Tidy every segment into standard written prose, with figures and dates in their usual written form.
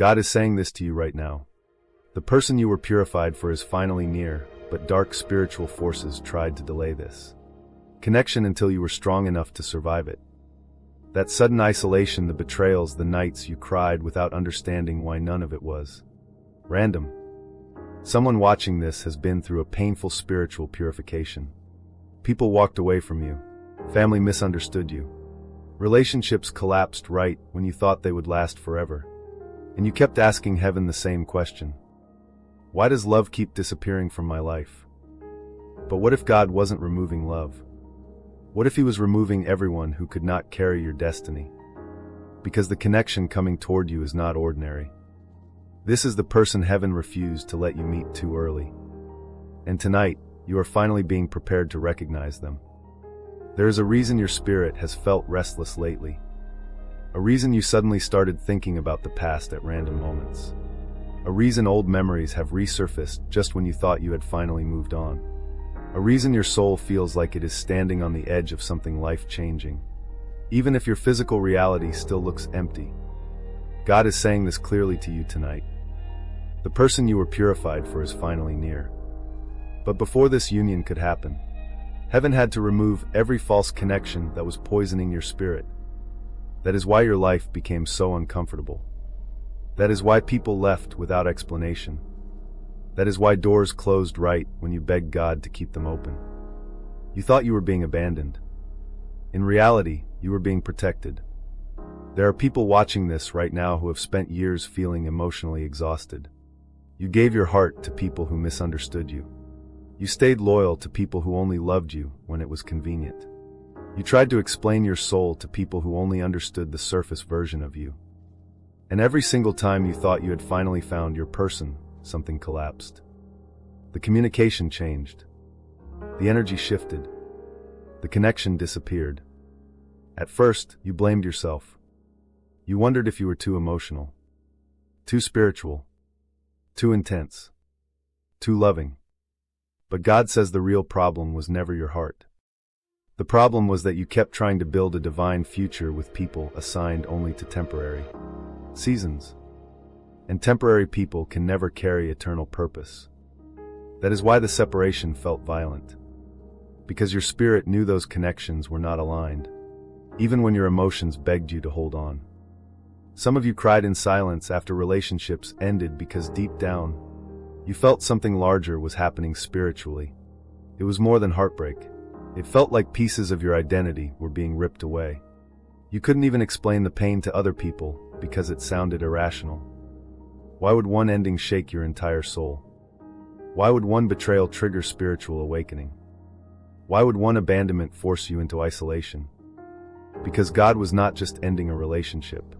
God is saying this to you right now. The person you were purified for is finally near, but dark spiritual forces tried to delay this connection until you were strong enough to survive it. That sudden isolation, the betrayals, the nights you cried without understanding why none of it was random. Someone watching this has been through a painful spiritual purification. People walked away from you. Family misunderstood you. Relationships collapsed right when you thought they would last forever. And you kept asking heaven the same question. Why does love keep disappearing from my life? But what if God wasn't removing love? What if He was removing everyone who could not carry your destiny? Because the connection coming toward you is not ordinary. This is the person heaven refused to let you meet too early. And tonight, you are finally being prepared to recognize them. There is a reason your spirit has felt restless lately. A reason you suddenly started thinking about the past at random moments. A reason old memories have resurfaced just when you thought you had finally moved on. A reason your soul feels like it is standing on the edge of something life-changing, even if your physical reality still looks empty. God is saying this clearly to you tonight. The person you were purified for is finally near. But before this union could happen, heaven had to remove every false connection that was poisoning your spirit. That is why your life became so uncomfortable. That is why people left without explanation. That is why doors closed right when you begged God to keep them open. You thought you were being abandoned. In reality, you were being protected. There are people watching this right now who have spent years feeling emotionally exhausted. You gave your heart to people who misunderstood you. You stayed loyal to people who only loved you when it was convenient. You tried to explain your soul to people who only understood the surface version of you. And every single time you thought you had finally found your person, something collapsed. The communication changed. The energy shifted. The connection disappeared. At first, you blamed yourself. You wondered if you were too emotional, too spiritual, too intense, too loving. But God says the real problem was never your heart. The problem was that you kept trying to build a divine future with people assigned only to temporary seasons. And temporary people can never carry eternal purpose. That is why the separation felt violent. Because your spirit knew those connections were not aligned, even when your emotions begged you to hold on. Some of you cried in silence after relationships ended because deep down, you felt something larger was happening spiritually. It was more than heartbreak. It felt like pieces of your identity were being ripped away. You couldn't even explain the pain to other people because it sounded irrational. Why would one ending shake your entire soul? Why would one betrayal trigger spiritual awakening? Why would one abandonment force you into isolation? Because God was not just ending a relationship.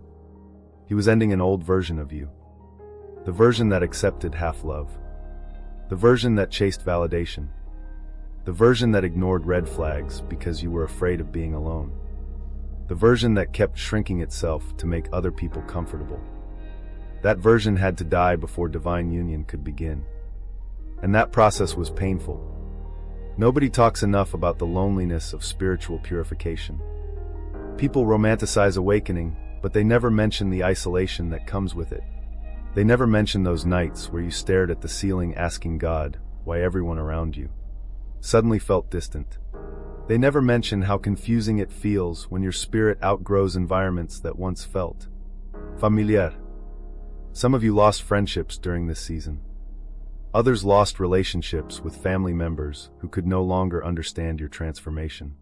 He was ending an old version of you. The version that accepted half-love. The version that chased validation. The version that ignored red flags because you were afraid of being alone. The version that kept shrinking itself to make other people comfortable. That version had to die before divine union could begin. And that process was painful. Nobody talks enough about the loneliness of spiritual purification. People romanticize awakening, but they never mention the isolation that comes with it. They never mention those nights where you stared at the ceiling asking God why everyone around you suddenly felt distant. They never mention how confusing it feels when your spirit outgrows environments that once felt familiar. Some of you lost friendships during this season. Others lost relationships with family members who could no longer understand your transformation.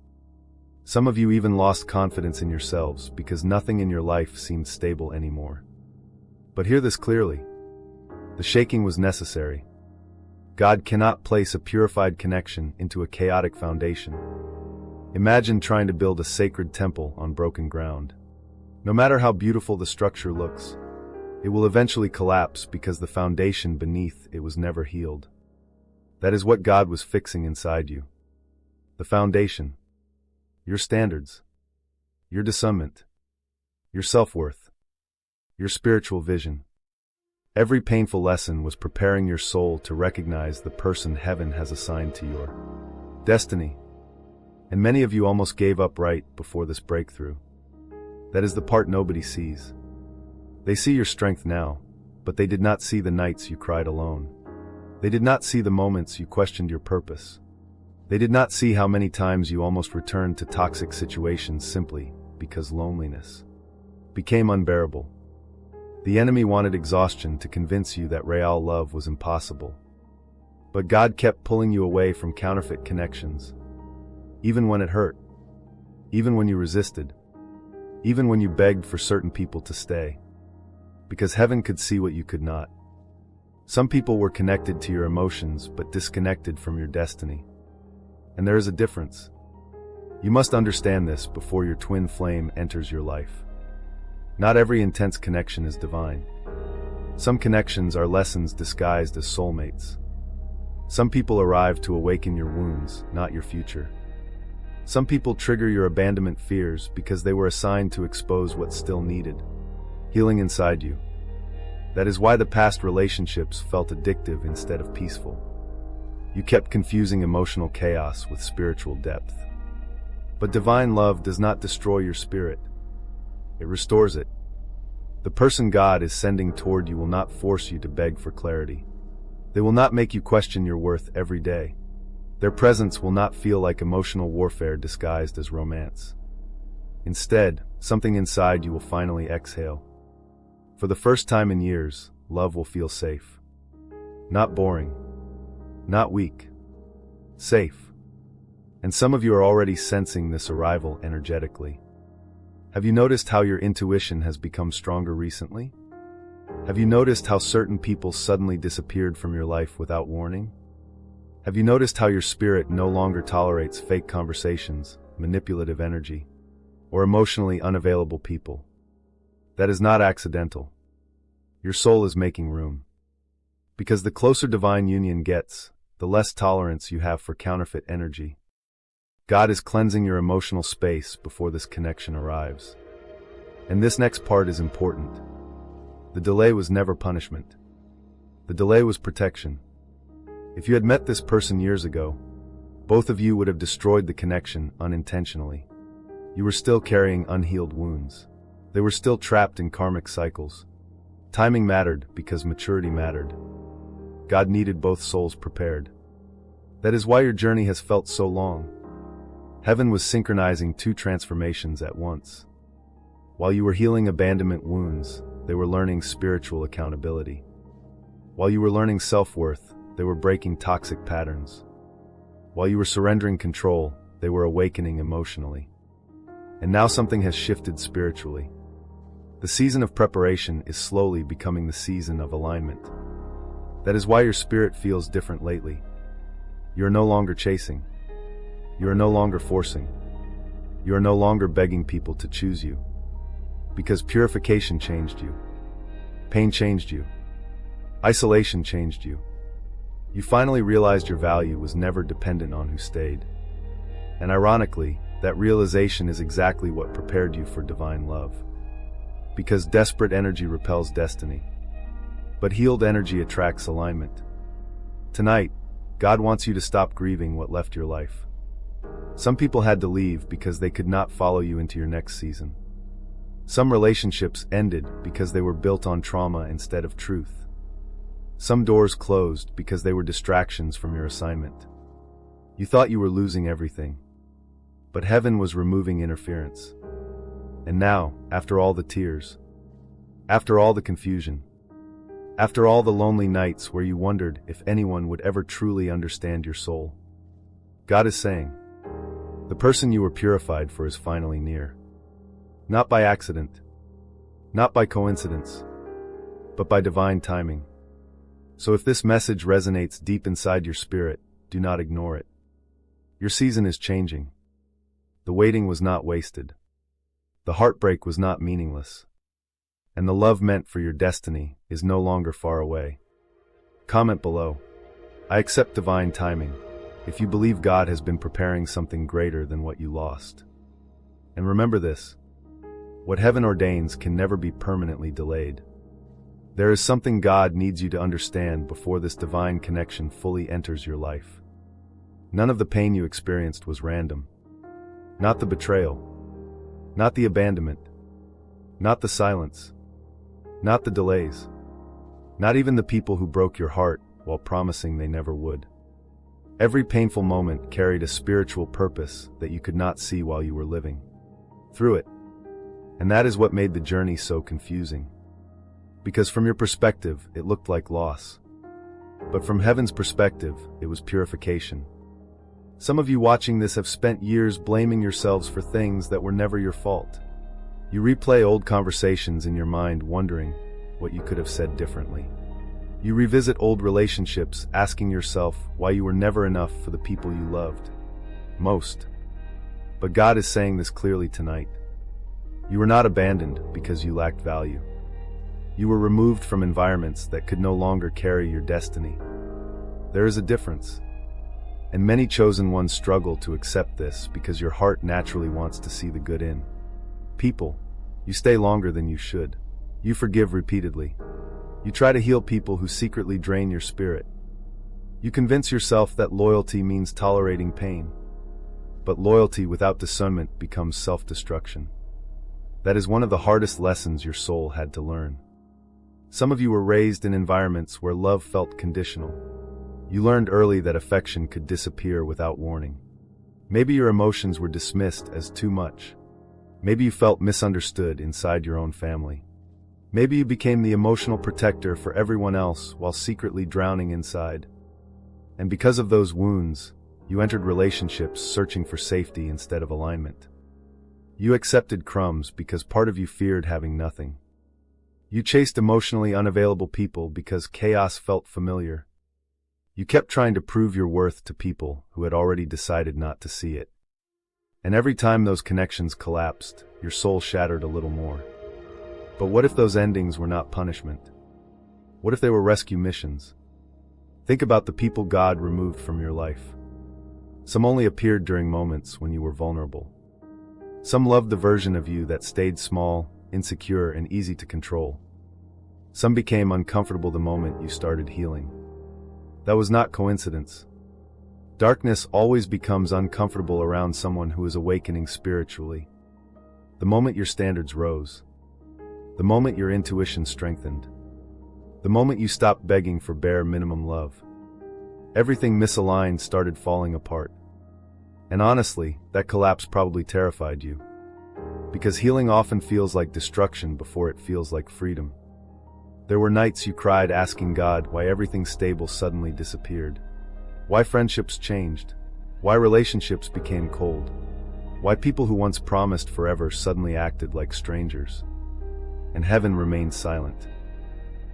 Some of you even lost confidence in yourselves because nothing in your life seemed stable anymore. But hear this clearly. The shaking was necessary. God cannot place a purified connection into a chaotic foundation. Imagine trying to build a sacred temple on broken ground. No matter how beautiful the structure looks, it will eventually collapse because the foundation beneath it was never healed. That is what God was fixing inside you. The foundation. Your standards. Your discernment. Your self-worth. Your spiritual vision. Every painful lesson was preparing your soul to recognize the person heaven has assigned to your destiny. And many of you almost gave up right before this breakthrough. That is the part nobody sees. They see your strength now, but they did not see the nights you cried alone. They did not see the moments you questioned your purpose. They did not see how many times you almost returned to toxic situations simply because loneliness became unbearable. The enemy wanted exhaustion to convince you that real love was impossible. But God kept pulling you away from counterfeit connections. Even when it hurt. Even when you resisted. Even when you begged for certain people to stay. Because heaven could see what you could not. Some people were connected to your emotions but disconnected from your destiny. And there is a difference. You must understand this before your twin flame enters your life. Not every intense connection is divine. Some connections are lessons disguised as soulmates. Some people arrive to awaken your wounds, not your future. Some people trigger your abandonment fears because they were assigned to expose what's still needed, healing inside you. That is why the past relationships felt addictive instead of peaceful. You kept confusing emotional chaos with spiritual depth. But divine love does not destroy your spirit. It restores it. The person God is sending toward you will not force you to beg for clarity. They will not make you question your worth every day. Their presence will not feel like emotional warfare disguised as romance. Instead, something inside you will finally exhale. For the first time in years, love will feel safe. Not boring. Not weak. Safe. And some of you are already sensing this arrival energetically. Have you noticed how your intuition has become stronger recently? Have you noticed how certain people suddenly disappeared from your life without warning? Have you noticed how your spirit no longer tolerates fake conversations, manipulative energy, or emotionally unavailable people? That is not accidental. Your soul is making room. Because the closer divine union gets, the less tolerance you have for counterfeit energy. God is cleansing your emotional space before this connection arrives. And this next part is important. The delay was never punishment. The delay was protection. If you had met this person years ago, both of you would have destroyed the connection unintentionally. You were still carrying unhealed wounds. They were still trapped in karmic cycles. Timing mattered because maturity mattered. God needed both souls prepared. That is why your journey has felt so long. Heaven was synchronizing two transformations at once. While you were healing abandonment wounds, they were learning spiritual accountability. While you were learning self-worth, they were breaking toxic patterns. While you were surrendering control, they were awakening emotionally. And now something has shifted spiritually. The season of preparation is slowly becoming the season of alignment. That is why your spirit feels different lately. You are no longer chasing. You are no longer forcing. You are no longer begging people to choose you. Because purification changed you. Pain changed you. Isolation changed you. You finally realized your value was never dependent on who stayed. And ironically, that realization is exactly what prepared you for divine love. Because desperate energy repels destiny. But healed energy attracts alignment. Tonight, God wants you to stop grieving what left your life. Some people had to leave because they could not follow you into your next season. Some relationships ended because they were built on trauma instead of truth. Some doors closed because they were distractions from your assignment. You thought you were losing everything. But heaven was removing interference. And now, after all the tears, after all the confusion, after all the lonely nights where you wondered if anyone would ever truly understand your soul, God is saying, the person you were purified for is finally near. Not by accident, not by coincidence, but by divine timing. So if this message resonates deep inside your spirit, do not ignore it. Your season is changing. The waiting was not wasted. The heartbreak was not meaningless. And the love meant for your destiny is no longer far away. Comment below. I accept divine timing, if you believe God has been preparing something greater than what you lost. And remember this, what heaven ordains can never be permanently delayed. There is something God needs you to understand before this divine connection fully enters your life. None of the pain you experienced was random. Not the betrayal. Not the abandonment. Not the silence. Not the delays. Not even the people who broke your heart while promising they never would. Every painful moment carried a spiritual purpose that you could not see while you were living through it. And that is what made the journey so confusing. Because from your perspective, it looked like loss. But from heaven's perspective, it was purification. Some of you watching this have spent years blaming yourselves for things that were never your fault. You replay old conversations in your mind, wondering what you could have said differently. You revisit old relationships, asking yourself why you were never enough for the people you loved most. But God is saying this clearly tonight. You were not abandoned because you lacked value. You were removed from environments that could no longer carry your destiny. There is a difference. And many chosen ones struggle to accept this because your heart naturally wants to see the good in people. You stay longer than you should. You forgive repeatedly. You try to heal people who secretly drain your spirit. You convince yourself that loyalty means tolerating pain. But loyalty without discernment becomes self-destruction. That is one of the hardest lessons your soul had to learn. Some of you were raised in environments where love felt conditional. You learned early that affection could disappear without warning. Maybe your emotions were dismissed as too much. Maybe you felt misunderstood inside your own family. Maybe you became the emotional protector for everyone else while secretly drowning inside. And because of those wounds, you entered relationships searching for safety instead of alignment. You accepted crumbs because part of you feared having nothing. You chased emotionally unavailable people because chaos felt familiar. You kept trying to prove your worth to people who had already decided not to see it. And every time those connections collapsed, your soul shattered a little more. But what if those endings were not punishment? What if they were rescue missions? Think about the people God removed from your life. Some only appeared during moments when you were vulnerable. Some loved the version of you that stayed small, insecure, and easy to control. Some became uncomfortable the moment you started healing. That was not coincidence. Darkness always becomes uncomfortable around someone who is awakening spiritually. The moment your standards rose. The moment your intuition strengthened. The moment you stopped begging for bare minimum love. Everything misaligned started falling apart. And honestly, that collapse probably terrified you. Because healing often feels like destruction before it feels like freedom. There were nights you cried asking God why everything stable suddenly disappeared. Why friendships changed. Why relationships became cold. Why people who once promised forever suddenly acted like strangers. And heaven remained silent.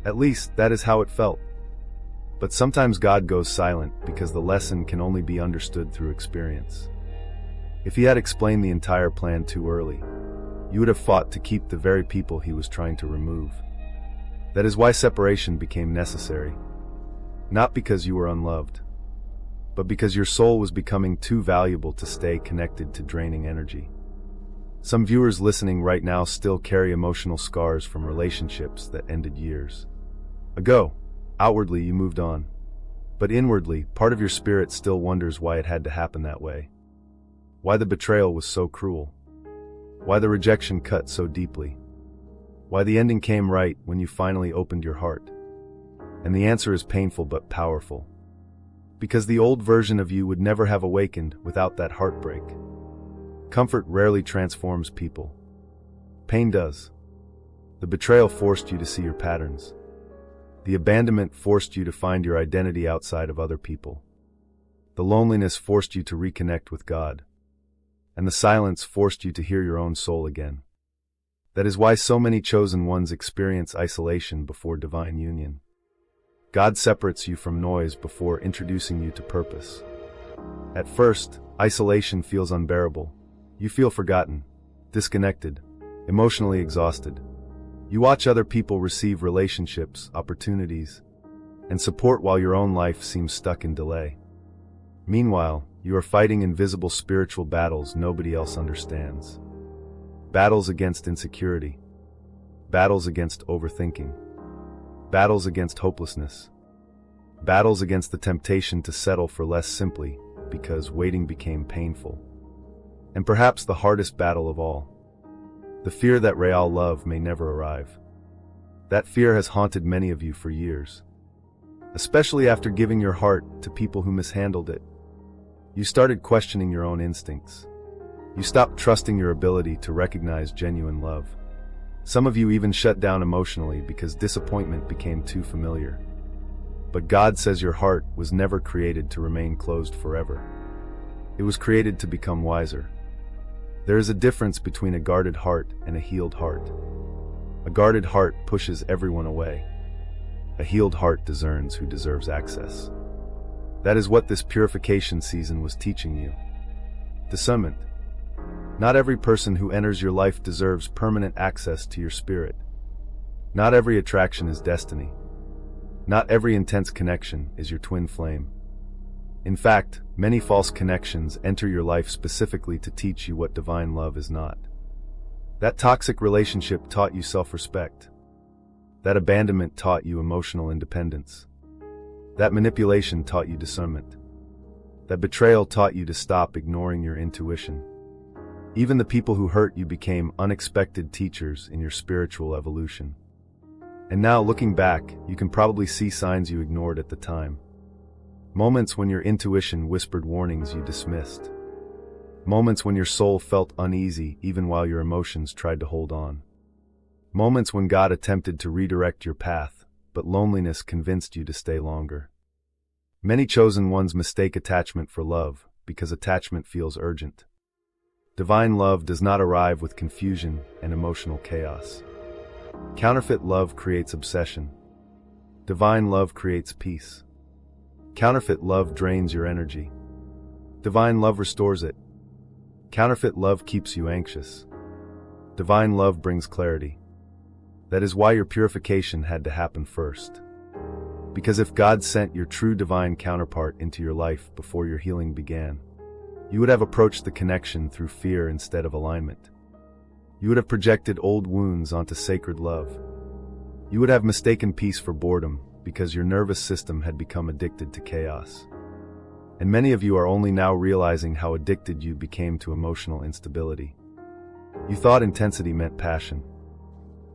At least, that is how it felt. But sometimes God goes silent because the lesson can only be understood through experience. If he had explained the entire plan too early, you would have fought to keep the very people he was trying to remove. That is why separation became necessary. Not because you were unloved, but because your soul was becoming too valuable to stay connected to draining energy. Some viewers listening right now still carry emotional scars from relationships that ended years ago. Outwardly, you moved on. But inwardly, part of your spirit still wonders why it had to happen that way. Why the betrayal was so cruel. Why the rejection cut so deeply. Why the ending came right when you finally opened your heart. And the answer is painful but powerful. Because the old version of you would never have awakened without that heartbreak. Comfort rarely transforms people. Pain does. The betrayal forced you to see your patterns. The abandonment forced you to find your identity outside of other people. The loneliness forced you to reconnect with God. And the silence forced you to hear your own soul again. That is why so many chosen ones experience isolation before divine union. God separates you from noise before introducing you to purpose. At first, isolation feels unbearable. You feel forgotten, disconnected, emotionally exhausted. You watch other people receive relationships, opportunities, and support while your own life seems stuck in delay. Meanwhile, you are fighting invisible spiritual battles nobody else understands. Battles against insecurity. Battles against overthinking. Battles against hopelessness. Battles against the temptation to settle for less simply because waiting became painful. And perhaps the hardest battle of all. The fear that real love may never arrive. That fear has haunted many of you for years, especially after giving your heart to people who mishandled it. You started questioning your own instincts. You stopped trusting your ability to recognize genuine love. Some of you even shut down emotionally because disappointment became too familiar. But God says your heart was never created to remain closed forever. It was created to become wiser. There is a difference between a guarded heart and a healed heart. A guarded heart pushes everyone away. A healed heart discerns who deserves access. That is what this purification season was teaching you. Discernment. Not every person who enters your life deserves permanent access to your spirit. Not every attraction is destiny. Not every intense connection is your twin flame. In fact, many false connections enter your life specifically to teach you what divine love is not. That toxic relationship taught you self-respect. That abandonment taught you emotional independence. That manipulation taught you discernment. That betrayal taught you to stop ignoring your intuition. Even the people who hurt you became unexpected teachers in your spiritual evolution. And now, looking back, you can probably see signs you ignored at the time. Moments when your intuition whispered warnings you dismissed. Moments when your soul felt uneasy even while your emotions tried to hold on. Moments when God attempted to redirect your path, but loneliness convinced you to stay longer. Many chosen ones mistake attachment for love because attachment feels urgent. Divine love does not arrive with confusion and emotional chaos. Counterfeit love creates obsession. Divine love creates peace. Counterfeit love drains your energy. Divine love restores it. Counterfeit love keeps you anxious. Divine love brings clarity. That is why your purification had to happen first. Because if God sent your true divine counterpart into your life before your healing began, you would have approached the connection through fear instead of alignment. You would have projected old wounds onto sacred love. You would have mistaken peace for boredom because your nervous system had become addicted to chaos. And many of you are only now realizing how addicted you became to emotional instability. You thought intensity meant passion.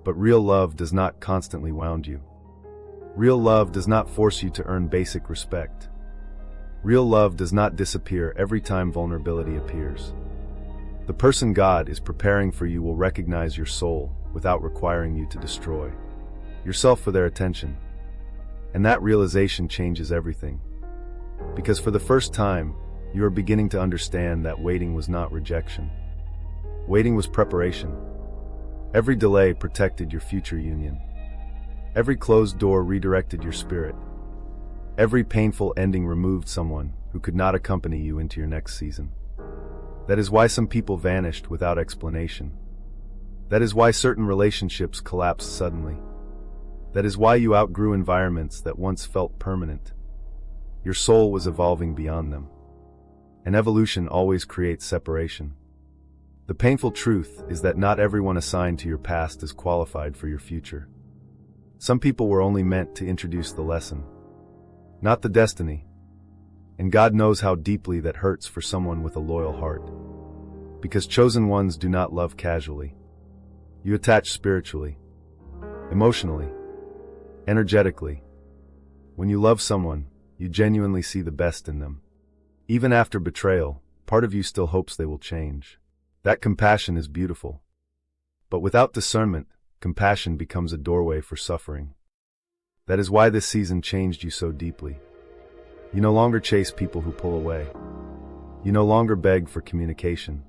But real love does not constantly wound you. Real love does not force you to earn basic respect. Real love does not disappear every time vulnerability appears. The person God is preparing for you will recognize your soul without requiring you to destroy yourself for their attention. And that realization changes everything. Because for the first time, you are beginning to understand that waiting was not rejection. Waiting was preparation. Every delay protected your future union. Every closed door redirected your spirit. Every painful ending removed someone who could not accompany you into your next season. That is why some people vanished without explanation. That is why certain relationships collapsed suddenly. That is why you outgrew environments that once felt permanent. Your soul was evolving beyond them. And evolution always creates separation. The painful truth is that not everyone assigned to your past is qualified for your future. Some people were only meant to introduce the lesson, not the destiny. And God knows how deeply that hurts for someone with a loyal heart. Because chosen ones do not love casually. You attach spiritually, emotionally, energetically. When you love someone, you genuinely see the best in them. Even after betrayal, part of you still hopes they will change. That compassion is beautiful. But without discernment, compassion becomes a doorway for suffering. That is why this season changed you so deeply. You no longer chase people who pull away. You no longer beg for communication.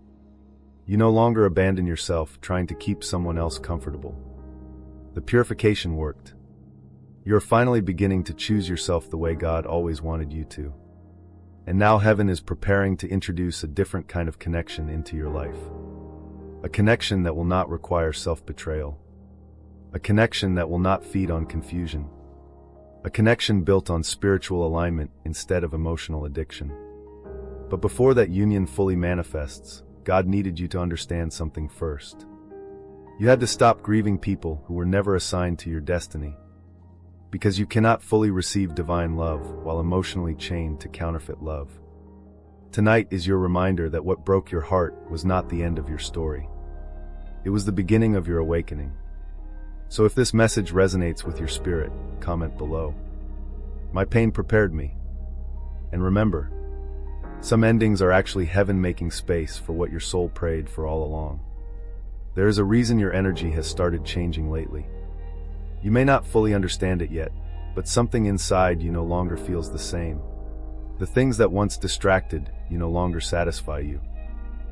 You no longer abandon yourself trying to keep someone else comfortable. The purification worked. You're finally beginning to choose yourself the way God always wanted you to. And now heaven is preparing to introduce a different kind of connection into your life. A connection that will not require self-betrayal. A connection that will not feed on confusion. A connection built on spiritual alignment instead of emotional addiction. But before that union fully manifests, God needed you to understand something first. You had to stop grieving people who were never assigned to your destiny. Because you cannot fully receive divine love while emotionally chained to counterfeit love. Tonight is your reminder that what broke your heart was not the end of your story. It was the beginning of your awakening. So if this message resonates with your spirit, comment below. My pain prepared me. And remember, some endings are actually heaven making space for what your soul prayed for all along. There is a reason your energy has started changing lately. You may not fully understand it yet, but something inside you no longer feels the same. The things that once distracted you no longer satisfy you.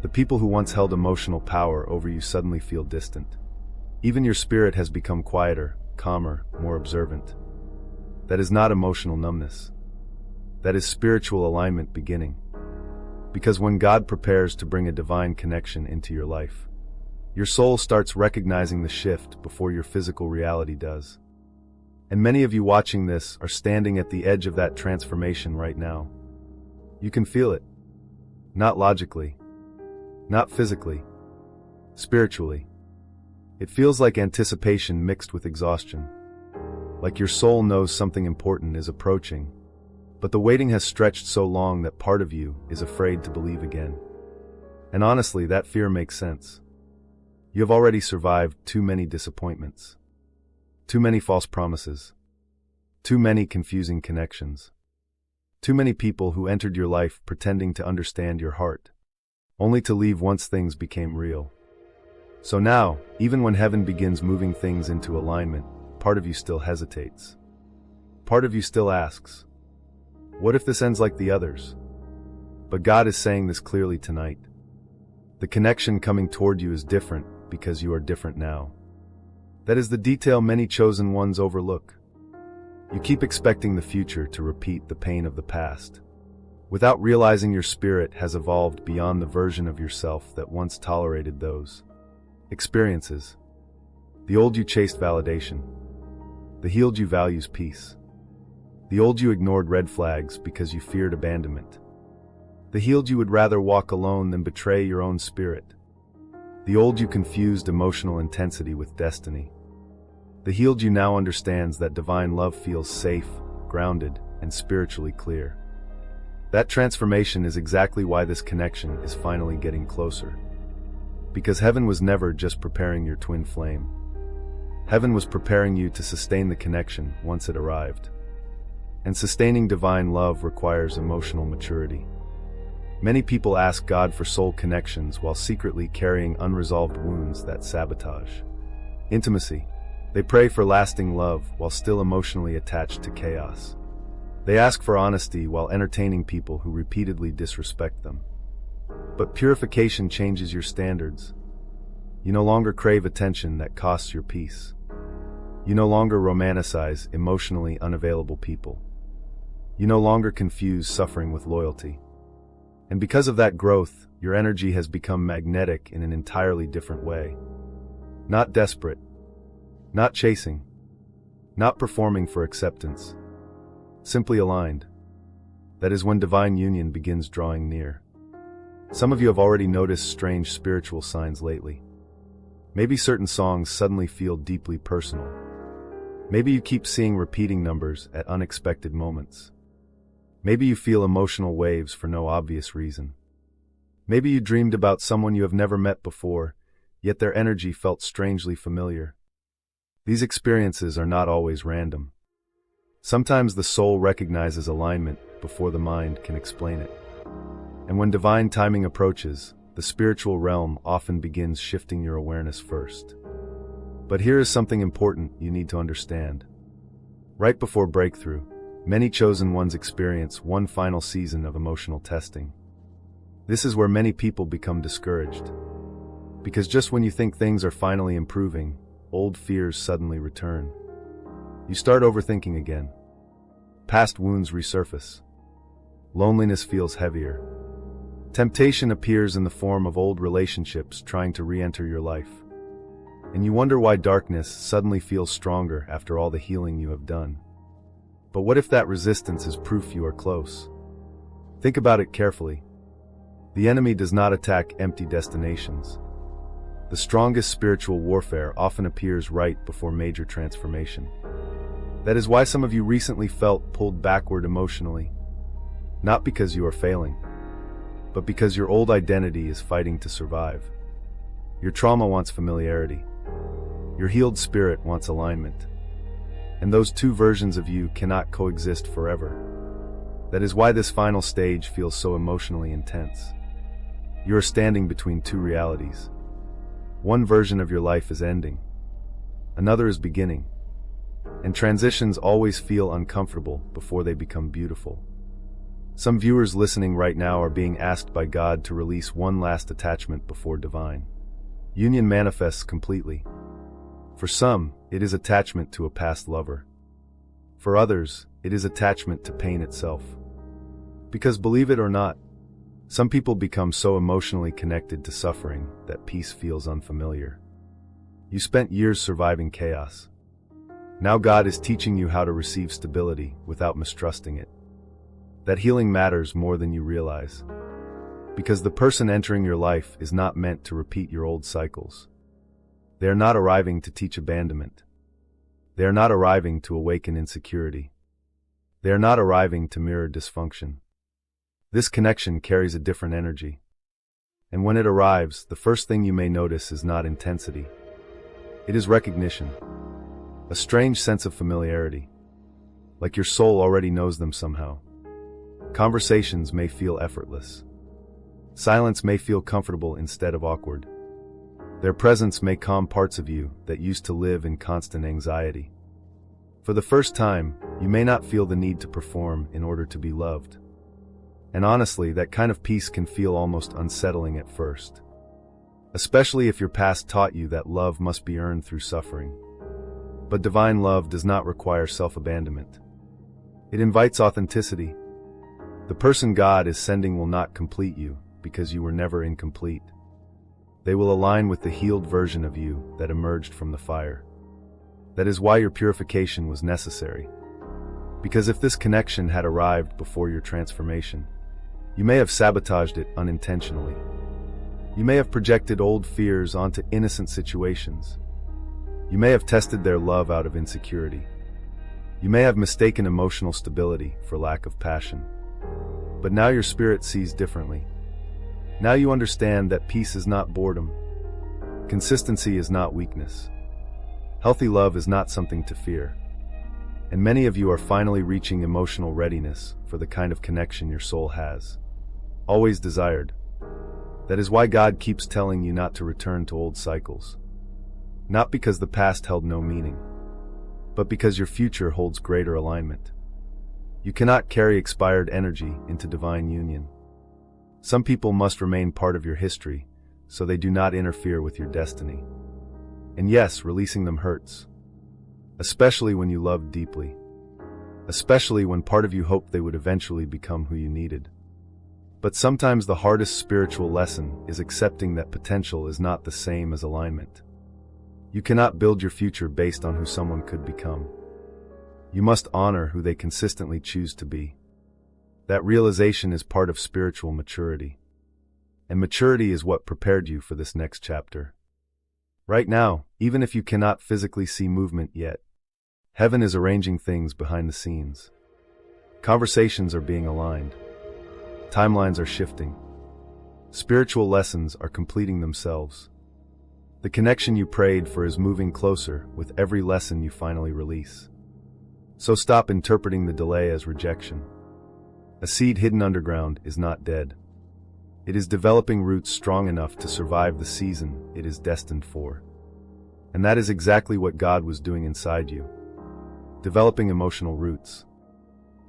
The people who once held emotional power over you suddenly feel distant. Even your spirit has become quieter, calmer, more observant. That is not emotional numbness. That is spiritual alignment beginning. Because when God prepares to bring a divine connection into your life, your soul starts recognizing the shift before your physical reality does. And many of you watching this are standing at the edge of that transformation right now. You can feel it. Not logically. Not physically. Spiritually. It feels like anticipation mixed with exhaustion. Like your soul knows something important is approaching, but the waiting has stretched so long that part of you is afraid to believe again. And honestly, that fear makes sense. You have already survived too many disappointments. Too many false promises. Too many confusing connections. Too many people who entered your life pretending to understand your heart, only to leave once things became real. So now, even when heaven begins moving things into alignment, part of you still hesitates. Part of you still asks, what if this ends like the others? But God is saying this clearly tonight. The connection coming toward you is different because you are different now. That is the detail many chosen ones overlook. You keep expecting the future to repeat the pain of the past, without realizing your spirit has evolved beyond the version of yourself that once tolerated those experiences. The old you chased validation. The healed you values peace. The old you ignored red flags because you feared abandonment. The healed you would rather walk alone than betray your own spirit. The old you confused emotional intensity with destiny. The healed you now understands that divine love feels safe, grounded, and spiritually clear. That transformation is exactly why this connection is finally getting closer. Because heaven was never just preparing your twin flame. Heaven was preparing you to sustain the connection once it arrived. And sustaining divine love requires emotional maturity. Many people ask God for soul connections while secretly carrying unresolved wounds that sabotage intimacy. They pray for lasting love while still emotionally attached to chaos. They ask for honesty while entertaining people who repeatedly disrespect them. But purification changes your standards. You no longer crave attention that costs your peace. You no longer romanticize emotionally unavailable people. You no longer confuse suffering with loyalty. And because of that growth, your energy has become magnetic in an entirely different way. Not desperate. Not chasing. Not performing for acceptance. Simply aligned. That is when divine union begins drawing near. Some of you have already noticed strange spiritual signs lately. Maybe certain songs suddenly feel deeply personal. Maybe you keep seeing repeating numbers at unexpected moments. Maybe you feel emotional waves for no obvious reason. Maybe you dreamed about someone you have never met before, yet their energy felt strangely familiar. These experiences are not always random. Sometimes the soul recognizes alignment before the mind can explain it. And when divine timing approaches, the spiritual realm often begins shifting your awareness first. But here is something important you need to understand. Right before breakthrough, many chosen ones experience one final season of emotional testing. This is where many people become discouraged. Because just when you think things are finally improving, old fears suddenly return. You start overthinking again. Past wounds resurface. Loneliness feels heavier. Temptation appears in the form of old relationships trying to re-enter your life. And you wonder why darkness suddenly feels stronger after all the healing you have done. But what if that resistance is proof you are close? Think about it carefully. The enemy does not attack empty destinations. The strongest spiritual warfare often appears right before major transformation. That is why some of you recently felt pulled backward emotionally. Not because you are failing, but because your old identity is fighting to survive. Your trauma wants familiarity. Your healed spirit wants alignment. And those two versions of you cannot coexist forever. That is why this final stage feels so emotionally intense. You are standing between two realities. One version of your life is ending. Another is beginning. And transitions always feel uncomfortable before they become beautiful. Some viewers listening right now are being asked by God to release one last attachment before divine union manifests completely. For some, it is attachment to a past lover. For others, it is attachment to pain itself. Because believe it or not, some people become so emotionally connected to suffering that peace feels unfamiliar. You spent years surviving chaos. Now God is teaching you how to receive stability without mistrusting it. That healing matters more than you realize. Because the person entering your life is not meant to repeat your old cycles. They are not arriving to teach abandonment. They are not arriving to awaken insecurity. They are not arriving to mirror dysfunction. This connection carries a different energy. And when it arrives, the first thing you may notice is not intensity. It is recognition. A strange sense of familiarity. Like your soul already knows them somehow. Conversations may feel effortless. Silence may feel comfortable instead of awkward. Their presence may calm parts of you that used to live in constant anxiety. For the first time, you may not feel the need to perform in order to be loved. And honestly, that kind of peace can feel almost unsettling at first. Especially if your past taught you that love must be earned through suffering. But divine love does not require self-abandonment. It invites authenticity. The person God is sending will not complete you because you were never incomplete. They will align with the healed version of you that emerged from the fire. That is why your purification was necessary. Because if this connection had arrived before your transformation, you may have sabotaged it unintentionally. You may have projected old fears onto innocent situations. You may have tested their love out of insecurity. You may have mistaken emotional stability for lack of passion. But now your spirit sees differently. Now you understand that peace is not boredom. Consistency is not weakness. Healthy love is not something to fear. And many of you are finally reaching emotional readiness for the kind of connection your soul has always desired. That is why God keeps telling you not to return to old cycles. Not because the past held no meaning, but because your future holds greater alignment. You cannot carry expired energy into divine union. Some people must remain part of your history, so they do not interfere with your destiny. And yes, releasing them hurts. Especially when you loved deeply. Especially when part of you hoped they would eventually become who you needed. But sometimes the hardest spiritual lesson is accepting that potential is not the same as alignment. You cannot build your future based on who someone could become. You must honor who they consistently choose to be. That realization is part of spiritual maturity. And maturity is what prepared you for this next chapter. Right now, even if you cannot physically see movement yet, heaven is arranging things behind the scenes. Conversations are being aligned. Timelines are shifting. Spiritual lessons are completing themselves. The connection you prayed for is moving closer with every lesson you finally release. So stop interpreting the delay as rejection. A seed hidden underground is not dead. It is developing roots strong enough to survive the season it is destined for. And that is exactly what God was doing inside you. Developing emotional roots.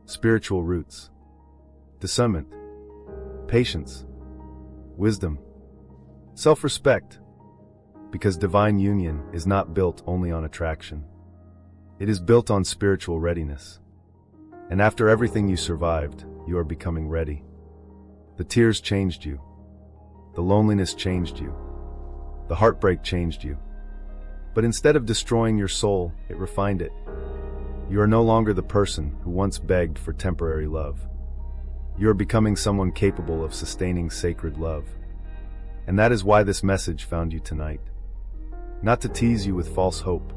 Spiritual roots. Discernment. Patience. Wisdom. Self-respect. Because divine union is not built only on attraction. It is built on spiritual readiness. And after everything you survived, you are becoming ready. The tears changed you. The loneliness changed you. The heartbreak changed you. But instead of destroying your soul, it refined it. You are no longer the person who once begged for temporary love. You are becoming someone capable of sustaining sacred love. And that is why this message found you tonight. Not to tease you with false hope,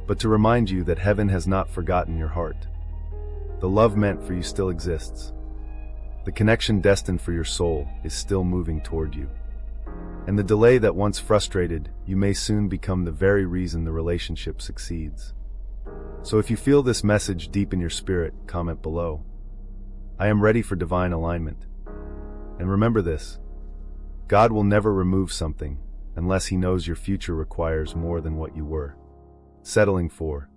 but to remind you that heaven has not forgotten your heart. The love meant for you still exists. The connection destined for your soul is still moving toward you. And the delay that once frustrated you may soon become the very reason the relationship succeeds. So if you feel this message deep in your spirit, comment below. I am ready for divine alignment. And remember this: God will never remove something unless He knows your future requires more than what you were settling for.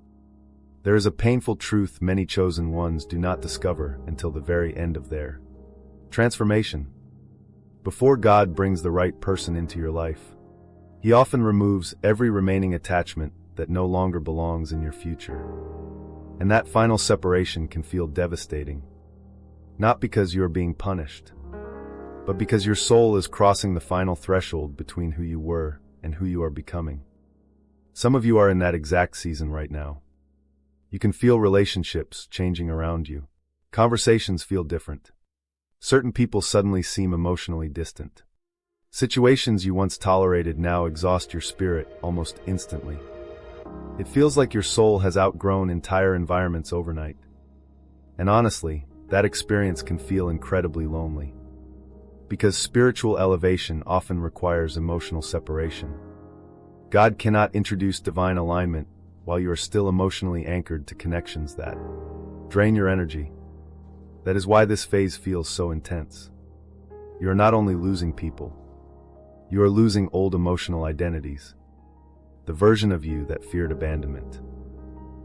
There is a painful truth many chosen ones do not discover until the very end of their transformation. Before God brings the right person into your life, He often removes every remaining attachment that no longer belongs in your future. And that final separation can feel devastating, not because you are being punished, but because your soul is crossing the final threshold between who you were and who you are becoming. Some of you are in that exact season right now. You can feel relationships changing around you. Conversations feel different. Certain people suddenly seem emotionally distant. Situations you once tolerated now exhaust your spirit almost instantly. It feels like your soul has outgrown entire environments overnight. And honestly, that experience can feel incredibly lonely. Because spiritual elevation often requires emotional separation. God cannot introduce divine alignment while you are still emotionally anchored to connections that drain your energy. That is why this phase feels so intense. You are not only losing people, you are losing old emotional identities. The version of you that feared abandonment.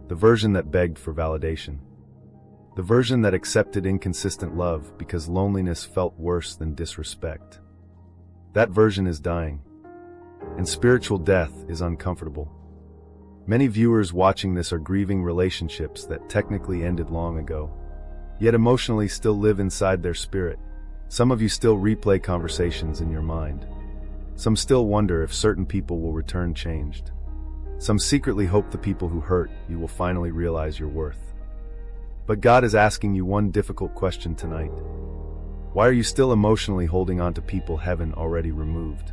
The version that begged for validation. The version that accepted inconsistent love because loneliness felt worse than disrespect. That version is dying. And spiritual death is uncomfortable. Many viewers watching this are grieving relationships that technically ended long ago, yet emotionally still live inside their spirit. Some of you still replay conversations in your mind. Some still wonder if certain people will return changed. Some secretly hope the people who hurt you will finally realize your worth. But God is asking you one difficult question tonight. Why are you still emotionally holding on to people heaven already removed?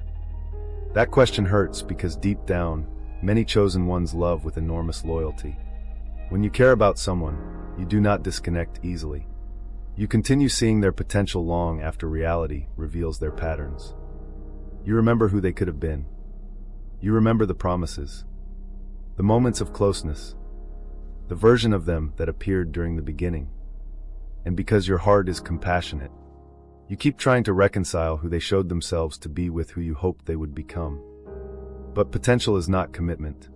That question hurts because deep down, many chosen ones love with enormous loyalty. When you care about someone, you do not disconnect easily. You continue seeing their potential long after reality reveals their patterns. You remember who they could have been. You remember the promises, the moments of closeness, the version of them that appeared during the beginning. And because your heart is compassionate, you keep trying to reconcile who they showed themselves to be with who you hoped they would become. But potential is not commitment.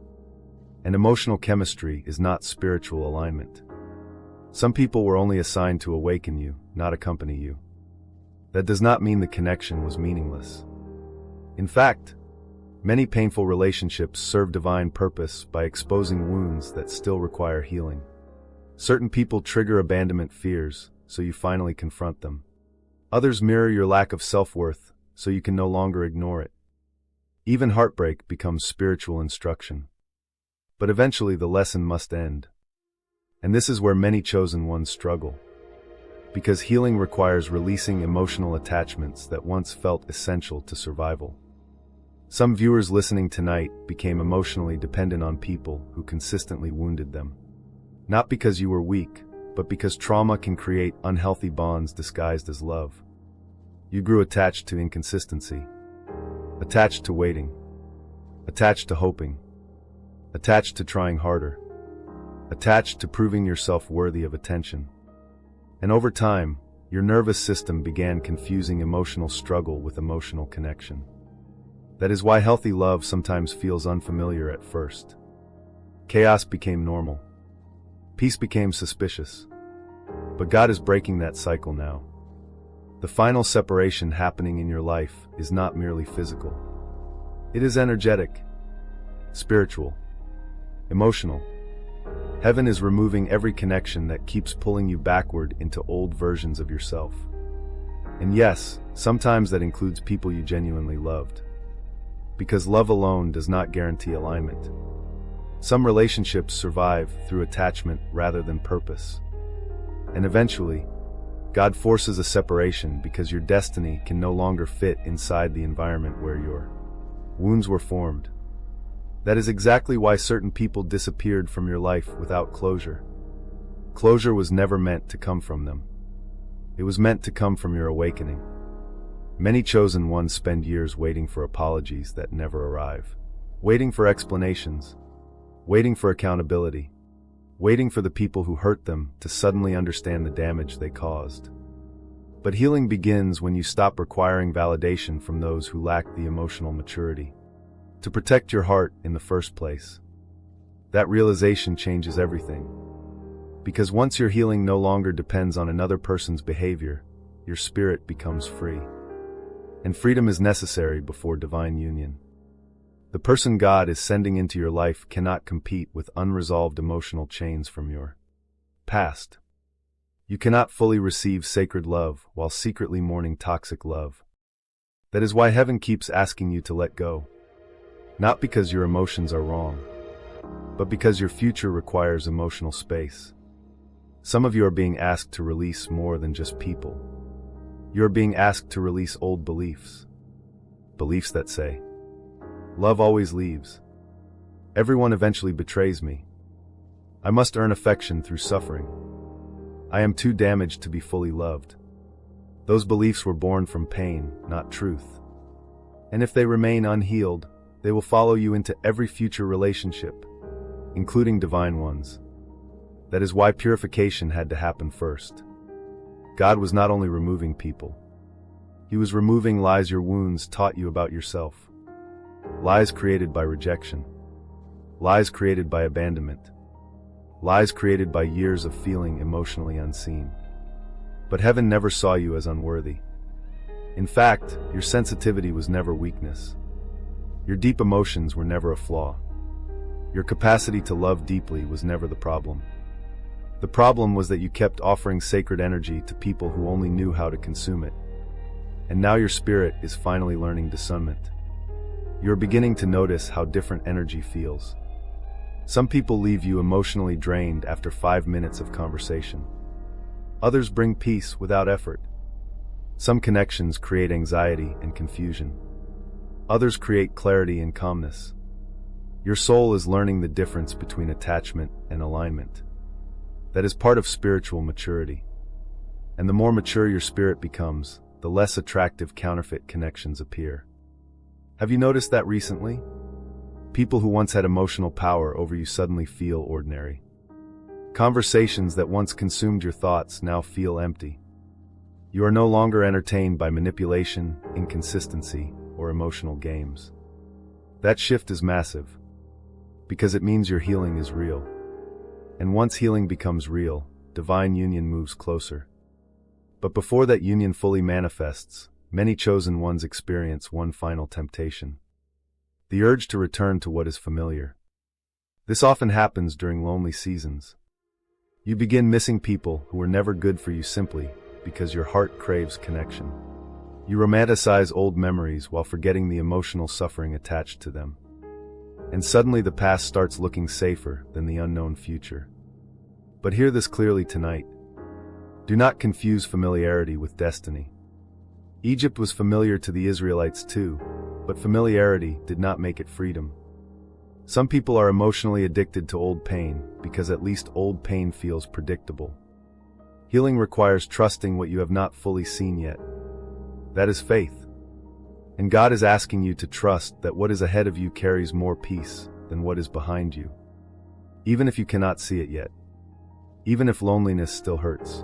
And emotional chemistry is not spiritual alignment. Some people were only assigned to awaken you, not accompany you. That does not mean the connection was meaningless. In fact, many painful relationships serve divine purpose by exposing wounds that still require healing. Certain people trigger abandonment fears, so you finally confront them. Others mirror your lack of self-worth, so you can no longer ignore it. Even heartbreak becomes spiritual instruction. But eventually the lesson must end. And this is where many chosen ones struggle. Because healing requires releasing emotional attachments that once felt essential to survival. Some viewers listening tonight became emotionally dependent on people who consistently wounded them. Not because you were weak, but because trauma can create unhealthy bonds disguised as love. You grew attached to inconsistency. Attached to waiting. Attached to hoping. Attached to trying harder. Attached to proving yourself worthy of attention. And over time, your nervous system began confusing emotional struggle with emotional connection. That is why healthy love sometimes feels unfamiliar at first. Chaos became normal. Peace became suspicious. But God is breaking that cycle now. The final separation happening in your life is not merely physical. It is energetic, spiritual, emotional. Heaven is removing every connection that keeps pulling you backward into old versions of yourself. And yes, sometimes that includes people you genuinely loved. Because love alone does not guarantee alignment. Some relationships survive through attachment rather than purpose. And eventually, God forces a separation because your destiny can no longer fit inside the environment where your wounds were formed. That is exactly why certain people disappeared from your life without closure. Closure was never meant to come from them. It was meant to come from your awakening. Many chosen ones spend years waiting for apologies that never arrive, waiting for explanations, waiting for accountability, waiting for the people who hurt them to suddenly understand the damage they caused. But healing begins when you stop requiring validation from those who lack the emotional maturity to protect your heart in the first place. That realization changes everything. Because once your healing no longer depends on another person's behavior, your spirit becomes free. And freedom is necessary before divine union. The person God is sending into your life cannot compete with unresolved emotional chains from your past. You cannot fully receive sacred love while secretly mourning toxic love. That is why heaven keeps asking you to let go. Not because your emotions are wrong, but because your future requires emotional space. Some of you are being asked to release more than just people. You are being asked to release old beliefs. Beliefs that say, love always leaves. Everyone eventually betrays me. I must earn affection through suffering. I am too damaged to be fully loved. Those beliefs were born from pain, not truth. And if they remain unhealed, they will follow you into every future relationship, including divine ones. That is why purification had to happen first. God was not only removing people. He was removing lies your wounds taught you about yourself. Lies created by rejection. Lies created by abandonment. Lies created by years of feeling emotionally unseen. But heaven never saw you as unworthy. In fact, your sensitivity was never weakness. Your deep emotions were never a flaw. Your capacity to love deeply was never the problem. The problem was that you kept offering sacred energy to people who only knew how to consume it. And now your spirit is finally learning discernment. You're beginning to notice how different energy feels. Some people leave you emotionally drained after 5 minutes of conversation. Others bring peace without effort. Some connections create anxiety and confusion. Others create clarity and calmness. Your soul is learning the difference between attachment and alignment. That is part of spiritual maturity. And the more mature your spirit becomes, the less attractive counterfeit connections appear. Have you noticed that recently? People who once had emotional power over you suddenly feel ordinary. Conversations that once consumed your thoughts now feel empty. You are no longer entertained by manipulation, inconsistency, or emotional games. That shift is massive, because it means your healing is real. And once healing becomes real, divine union moves closer. But before that union fully manifests, many chosen ones experience one final temptation. The urge to return to what is familiar. This often happens during lonely seasons. You begin missing people who were never good for you simply because your heart craves connection. You romanticize old memories while forgetting the emotional suffering attached to them. And suddenly the past starts looking safer than the unknown future. But hear this clearly tonight. Do not confuse familiarity with destiny. Egypt was familiar to the Israelites too, but familiarity did not make it freedom. Some people are emotionally addicted to old pain because at least old pain feels predictable. Healing requires trusting what you have not fully seen yet. That is faith. And God is asking you to trust that what is ahead of you carries more peace than what is behind you. Even if you cannot see it yet. Even if loneliness still hurts.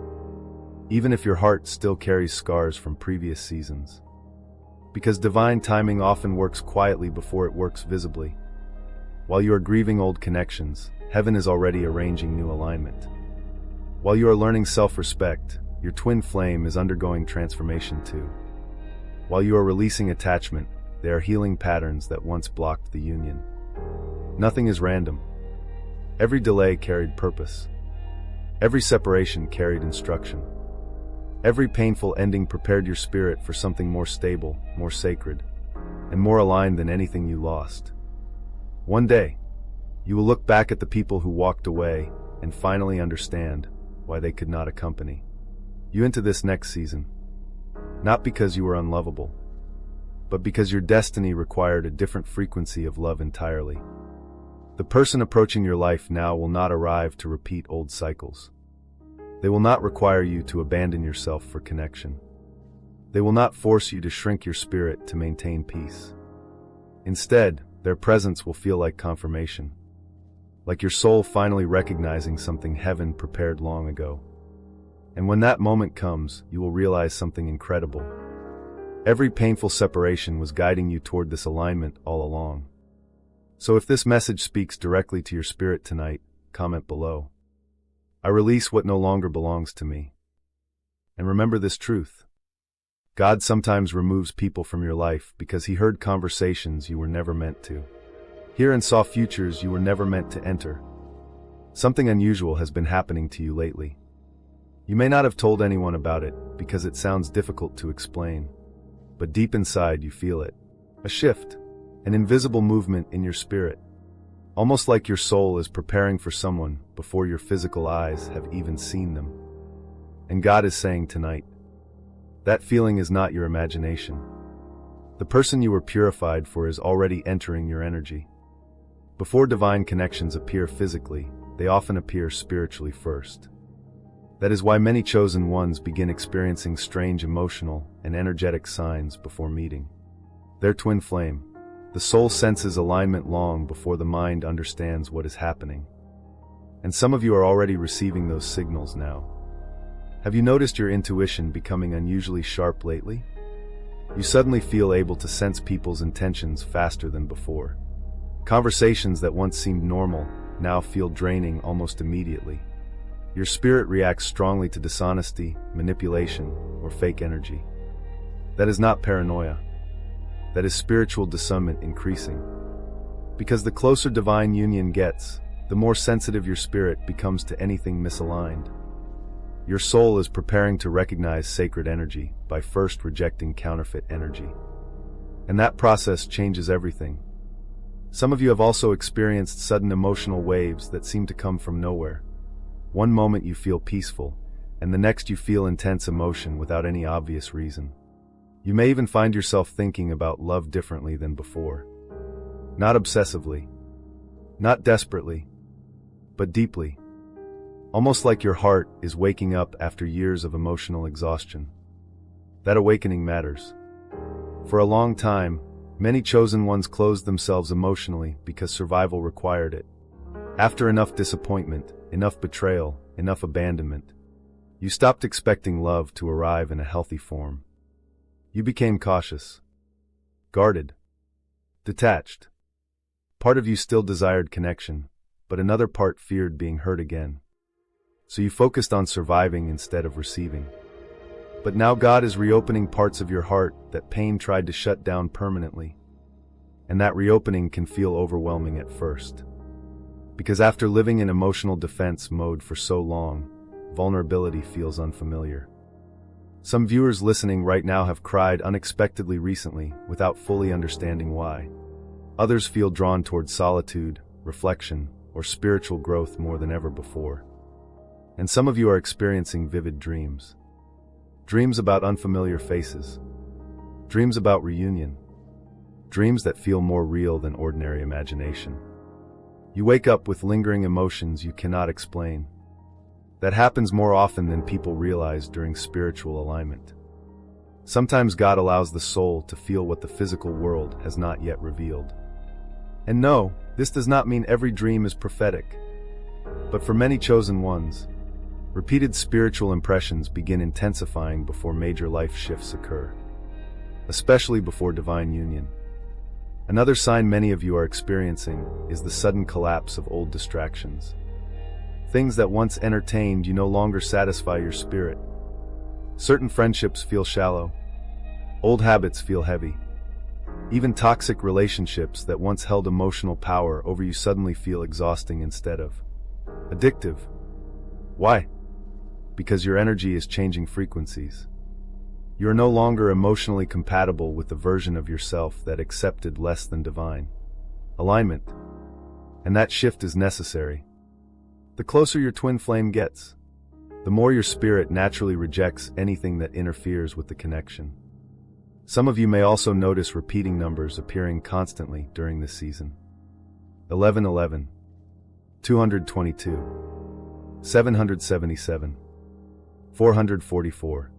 Even if your heart still carries scars from previous seasons. Because divine timing often works quietly before it works visibly. While you are grieving old connections, heaven is already arranging new alignment. While you are learning self-respect, your twin flame is undergoing transformation too. While you are releasing attachment, they are healing patterns that once blocked the union. Nothing is random. Every delay carried purpose. Every separation carried instruction. Every painful ending prepared your spirit for something more stable, more sacred, and more aligned than anything you lost. One day, you will look back at the people who walked away and finally understand why they could not accompany you into this next season. Not because you were unlovable, but because your destiny required a different frequency of love entirely. The person approaching your life now will not arrive to repeat old cycles. They will not require you to abandon yourself for connection. They will not force you to shrink your spirit to maintain peace. Instead, their presence will feel like confirmation, like your soul finally recognizing something heaven prepared long ago. And when that moment comes, you will realize something incredible. Every painful separation was guiding you toward this alignment all along. So if this message speaks directly to your spirit tonight, comment below. I release what no longer belongs to me. And remember this truth. God sometimes removes people from your life because He heard conversations you were never meant to hear and saw futures you were never meant to enter. Something unusual has been happening to you lately. You may not have told anyone about it because it sounds difficult to explain, but deep inside you feel it. A shift, an invisible movement in your spirit. Almost like your soul is preparing for someone before your physical eyes have even seen them. And God is saying tonight, that feeling is not your imagination. The person you were purified for is already entering your energy. Before divine connections appear physically, they often appear spiritually first. That is why many chosen ones begin experiencing strange emotional and energetic signs before meeting their twin flame. The soul senses alignment long before the mind understands what is happening. And some of you are already receiving those signals now. Have you noticed your intuition becoming unusually sharp lately? You suddenly feel able to sense people's intentions faster than before. Conversations that once seemed normal now feel draining almost immediately. Your spirit reacts strongly to dishonesty, manipulation, or fake energy. That is not paranoia. That is spiritual discernment increasing. Because the closer divine union gets, the more sensitive your spirit becomes to anything misaligned. Your soul is preparing to recognize sacred energy by first rejecting counterfeit energy. And that process changes everything. Some of you have also experienced sudden emotional waves that seem to come from nowhere. One moment you feel peaceful, and the next you feel intense emotion without any obvious reason. You may even find yourself thinking about love differently than before. Not obsessively, not desperately, but deeply. Almost like your heart is waking up after years of emotional exhaustion. That awakening matters. For a long time, many chosen ones closed themselves emotionally because survival required it. After enough disappointment, enough betrayal, enough abandonment, you stopped expecting love to arrive in a healthy form. You became cautious, guarded, detached. Part of you still desired connection, but another part feared being hurt again. So you focused on surviving instead of receiving. But now God is reopening parts of your heart that pain tried to shut down permanently. And that reopening can feel overwhelming at first. Because after living in emotional defense mode for so long, vulnerability feels unfamiliar. Some viewers listening right now have cried unexpectedly recently without fully understanding why. Others feel drawn toward solitude, reflection, or spiritual growth more than ever before. And some of you are experiencing vivid dreams. Dreams about unfamiliar faces. Dreams about reunion. Dreams that feel more real than ordinary imagination. You wake up with lingering emotions you cannot explain. That happens more often than people realize during spiritual alignment. Sometimes God allows the soul to feel what the physical world has not yet revealed. And no, this does not mean every dream is prophetic. But for many chosen ones, repeated spiritual impressions begin intensifying before major life shifts occur, especially before divine union. Another sign many of you are experiencing is the sudden collapse of old distractions. Things that once entertained you no longer satisfy your spirit. Certain friendships feel shallow. Old habits feel heavy. Even toxic relationships that once held emotional power over you suddenly feel exhausting instead of addictive. Why? Because your energy is changing frequencies. You are no longer emotionally compatible with the version of yourself that accepted less than divine alignment. And that shift is necessary. The closer your twin flame gets, the more your spirit naturally rejects anything that interferes with the connection. Some of you may also notice repeating numbers appearing constantly during this season. 1111, 222, 777, 444,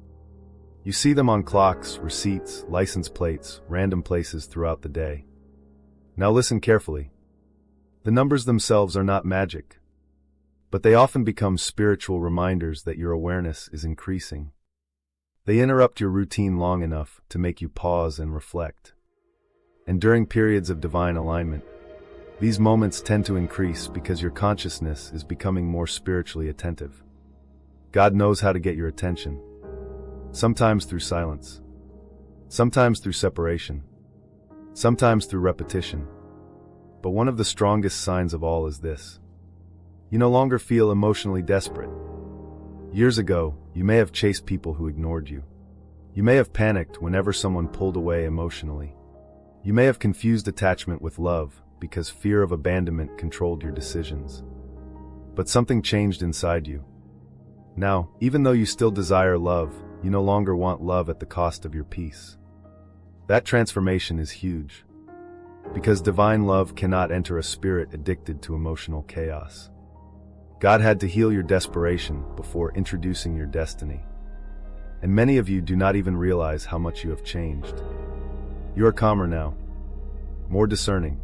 You see them on clocks, receipts, license plates, random places throughout the day. Now listen carefully. The numbers themselves are not magic, but they often become spiritual reminders that your awareness is increasing. They interrupt your routine long enough to make you pause and reflect. And during periods of divine alignment, these moments tend to increase because your consciousness is becoming more spiritually attentive. God knows how to get your attention. Sometimes through silence. Sometimes through separation. Sometimes through repetition. But one of the strongest signs of all is this. You no longer feel emotionally desperate. Years ago, you may have chased people who ignored you. You may have panicked whenever someone pulled away emotionally. You may have confused attachment with love because fear of abandonment controlled your decisions. But something changed inside you. Now, even though you still desire love, you no longer want love at the cost of your peace. That transformation is huge. Because divine love cannot enter a spirit addicted to emotional chaos. God had to heal your desperation before introducing your destiny. And many of you do not even realize how much you have changed. You are calmer now, more discerning,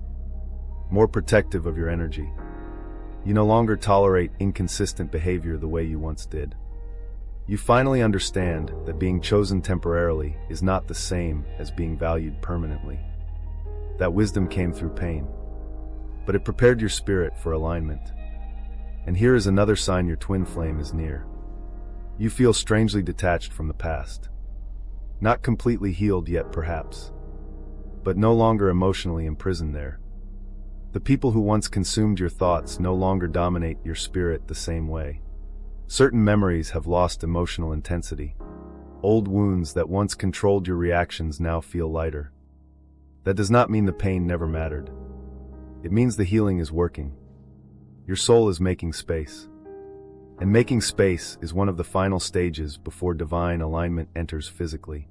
more protective of your energy. You no longer tolerate inconsistent behavior the way you once did. You finally understand that being chosen temporarily is not the same as being valued permanently. That wisdom came through pain, but it prepared your spirit for alignment. And here is another sign your twin flame is near. You feel strangely detached from the past. Not completely healed yet, perhaps, but no longer emotionally imprisoned there. The people who once consumed your thoughts no longer dominate your spirit the same way. Certain memories have lost emotional intensity. Old wounds that once controlled your reactions now feel lighter. That does not mean the pain never mattered. It means the healing is working. Your soul is making space. And making space is one of the final stages before divine alignment enters physically.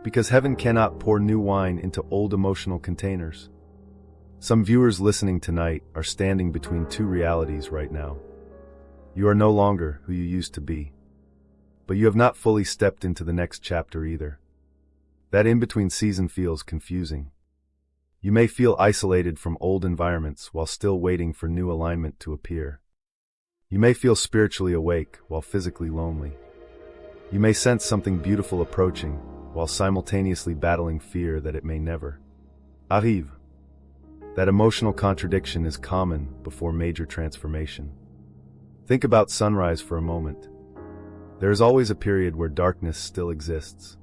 Because heaven cannot pour new wine into old emotional containers. Some viewers listening tonight are standing between two realities right now. You are no longer who you used to be. But you have not fully stepped into the next chapter either. That in-between season feels confusing. You may feel isolated from old environments while still waiting for new alignment to appear. You may feel spiritually awake while physically lonely. You may sense something beautiful approaching while simultaneously battling fear that it may never arrive. That emotional contradiction is common before major transformation. Think about sunrise for a moment. There is always a period where darkness still exists,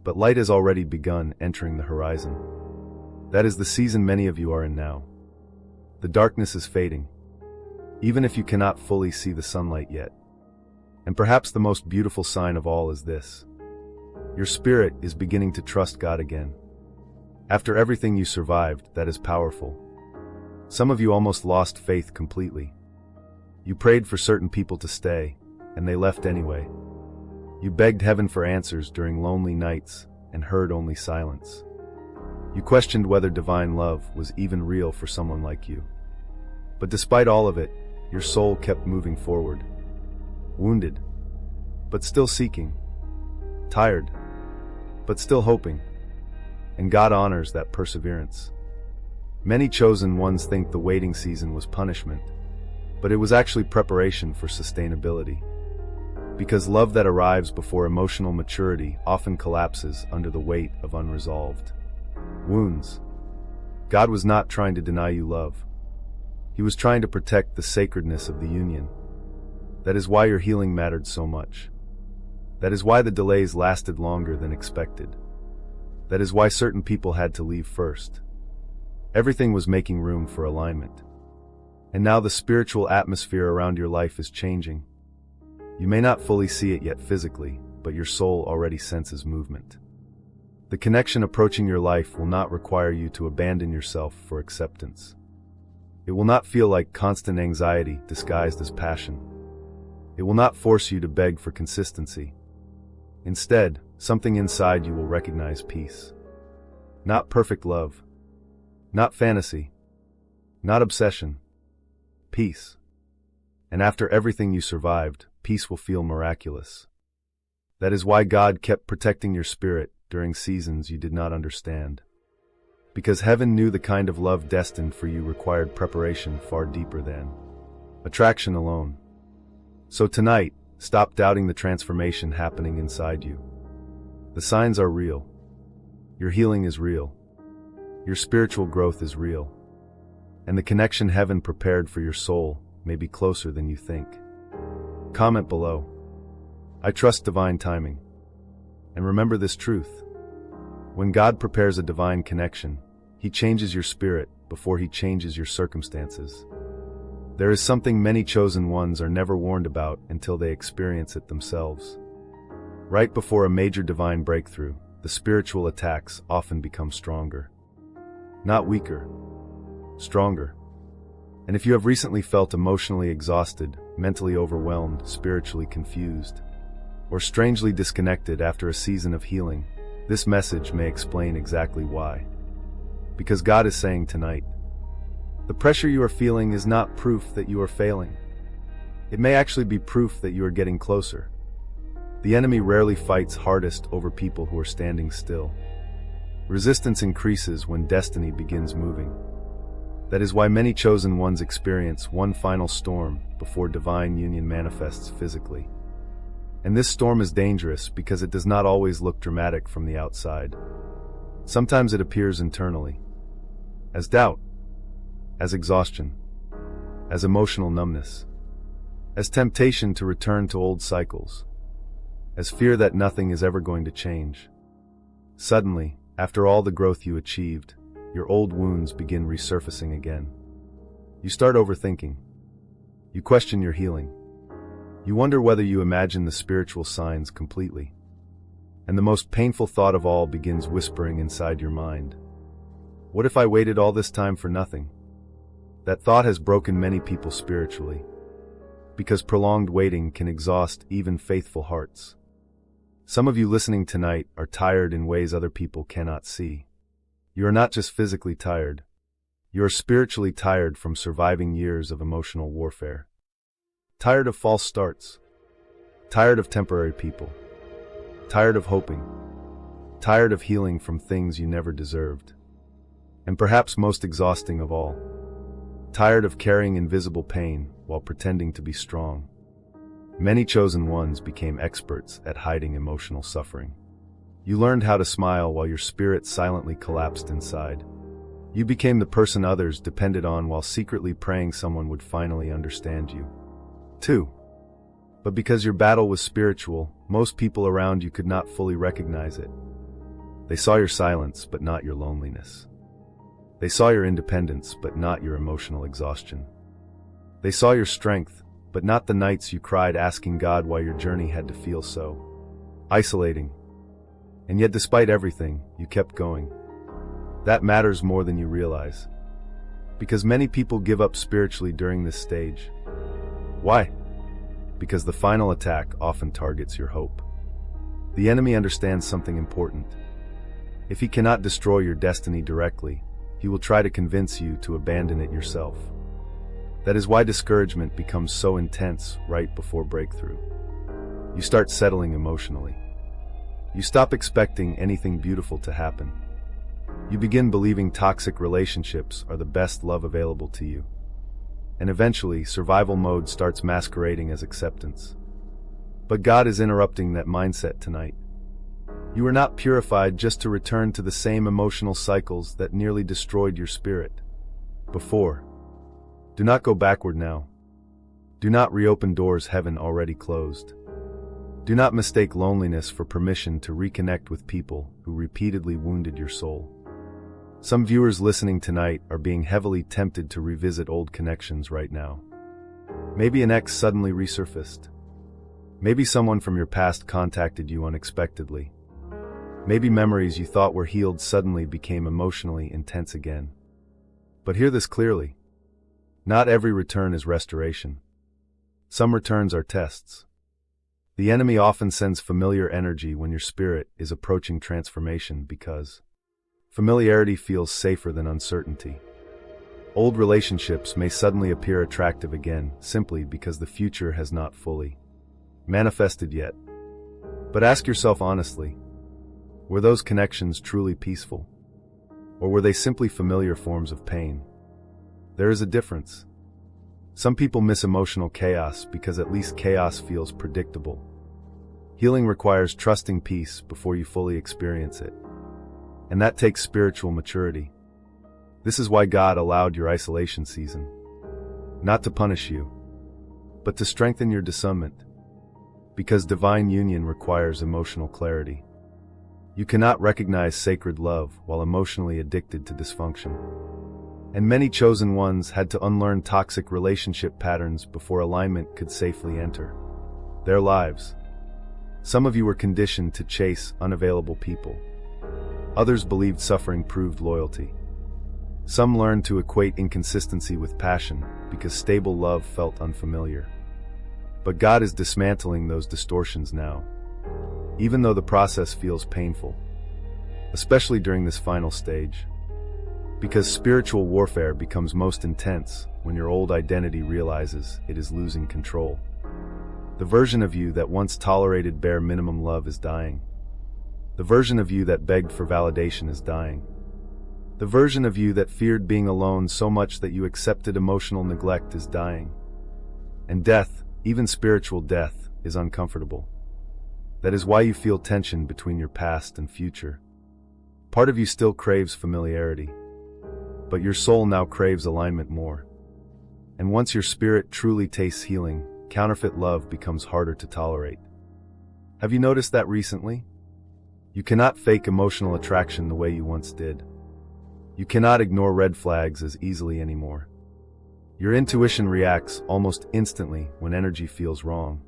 but light has already begun entering the horizon. That is the season many of you are in now. The darkness is fading, even if you cannot fully see the sunlight yet. And perhaps the most beautiful sign of all is this. Your spirit is beginning to trust God again. After everything you survived, that is powerful. Some of you almost lost faith completely. You prayed for certain people to stay, and they left anyway. You begged heaven for answers during lonely nights and heard only silence. You questioned whether divine love was even real for someone like you. But despite all of it, your soul kept moving forward. Wounded, but still seeking. Tired, but still hoping. And God honors that perseverance. Many chosen ones think the waiting season was punishment, but it was actually preparation for sustainability. Because love that arrives before emotional maturity often collapses under the weight of unresolved wounds. God was not trying to deny you love. He was trying to protect the sacredness of the union. That is why your healing mattered so much. That is why the delays lasted longer than expected. That is why certain people had to leave first. Everything was making room for alignment. And now the spiritual atmosphere around your life is changing. You may not fully see it yet physically, but your soul already senses movement. The connection approaching your life will not require you to abandon yourself for acceptance. It will not feel like constant anxiety disguised as passion. It will not force you to beg for consistency. Instead, something inside you will recognize peace. Not perfect love. Not fantasy. Not obsession. Peace. And after everything you survived, peace will feel miraculous. That is why God kept protecting your spirit during seasons you did not understand. Because heaven knew the kind of love destined for you required preparation far deeper than attraction alone. So tonight, stop doubting the transformation happening inside you. The signs are real. Your healing is real. Your spiritual growth is real. And the connection heaven prepared for your soul may be closer than you think. Comment below. I trust divine timing. And remember this truth. When God prepares a divine connection, He changes your spirit before He changes your circumstances. There is something many chosen ones are never warned about until they experience it themselves. Right before a major divine breakthrough, the spiritual attacks often become stronger. Not weaker, stronger. And if you have recently felt emotionally exhausted, mentally overwhelmed, spiritually confused, or strangely disconnected after a season of healing, this message may explain exactly why. Because God is saying tonight, the pressure you are feeling is not proof that you are failing. It may actually be proof that you are getting closer. The enemy rarely fights hardest over people who are standing still. Resistance increases when destiny begins moving. That is why many chosen ones experience one final storm before divine union manifests physically. And this storm is dangerous because it does not always look dramatic from the outside. Sometimes it appears internally, as doubt, as exhaustion, as emotional numbness, as temptation to return to old cycles, as fear that nothing is ever going to change. Suddenly, after all the growth you achieved, your old wounds begin resurfacing again. You start overthinking. You question your healing. You wonder whether you imagine the spiritual signs completely. And the most painful thought of all begins whispering inside your mind. What if I waited all this time for nothing? That thought has broken many people spiritually, because prolonged waiting can exhaust even faithful hearts. Some of you listening tonight are tired in ways other people cannot see. You are not just physically tired. You are spiritually tired from surviving years of emotional warfare. Tired of false starts. Tired of temporary people. Tired of hoping. Tired of healing from things you never deserved. And perhaps most exhausting of all, tired of carrying invisible pain while pretending to be strong. Many chosen ones became experts at hiding emotional suffering. You learned how to smile while your spirit silently collapsed inside. You became the person others depended on while secretly praying someone would finally understand you. 2. But because your battle was spiritual, most people around you could not fully recognize it. They saw your silence, but not your loneliness. They saw your independence, but not your emotional exhaustion. They saw your strength, but not the nights you cried asking God why your journey had to feel so isolating. And yet despite everything, you kept going. That matters more than you realize. Because many people give up spiritually during this stage. Why? Because the final attack often targets your hope. The enemy understands something important. If he cannot destroy your destiny directly, he will try to convince you to abandon it yourself. That is why discouragement becomes so intense right before breakthrough. You start settling emotionally. You stop expecting anything beautiful to happen. You begin believing toxic relationships are the best love available to you. And eventually, survival mode starts masquerading as acceptance. But God is interrupting that mindset tonight. You are not purified just to return to the same emotional cycles that nearly destroyed your spirit before. Do not go backward now. Do not reopen doors heaven already closed. Do not mistake loneliness for permission to reconnect with people who repeatedly wounded your soul. Some viewers listening tonight are being heavily tempted to revisit old connections right now. Maybe an ex suddenly resurfaced. Maybe someone from your past contacted you unexpectedly. Maybe memories you thought were healed suddenly became emotionally intense again. But hear this clearly. Not every return is restoration. Some returns are tests. The enemy often sends familiar energy when your spirit is approaching transformation because familiarity feels safer than uncertainty. Old relationships may suddenly appear attractive again simply because the future has not fully manifested yet. But ask yourself honestly, were those connections truly peaceful? Or were they simply familiar forms of pain? There is a difference. Some people miss emotional chaos because at least chaos feels predictable. Healing requires trusting peace before you fully experience it. And that takes spiritual maturity. This is why God allowed your isolation season. Not to punish you, but to strengthen your discernment. Because divine union requires emotional clarity. You cannot recognize sacred love while emotionally addicted to dysfunction. And many chosen ones had to unlearn toxic relationship patterns before alignment could safely enter their lives. Some of you were conditioned to chase unavailable people. Others believed suffering proved loyalty. Some learned to equate inconsistency with passion because stable love felt unfamiliar. But God is dismantling those distortions now, even though the process feels painful, especially during this final stage. Because spiritual warfare becomes most intense when your old identity realizes it is losing control. The version of you that once tolerated bare minimum love is dying. The version of you that begged for validation is dying. The version of you that feared being alone so much that you accepted emotional neglect is dying. And death, even spiritual death, is uncomfortable. That is why you feel tension between your past and future. Part of you still craves familiarity, but your soul now craves alignment more. And once your spirit truly tastes healing, counterfeit love becomes harder to tolerate. Have you noticed that recently? You cannot fake emotional attraction the way you once did. You cannot ignore red flags as easily anymore. Your intuition reacts almost instantly when energy feels wrong.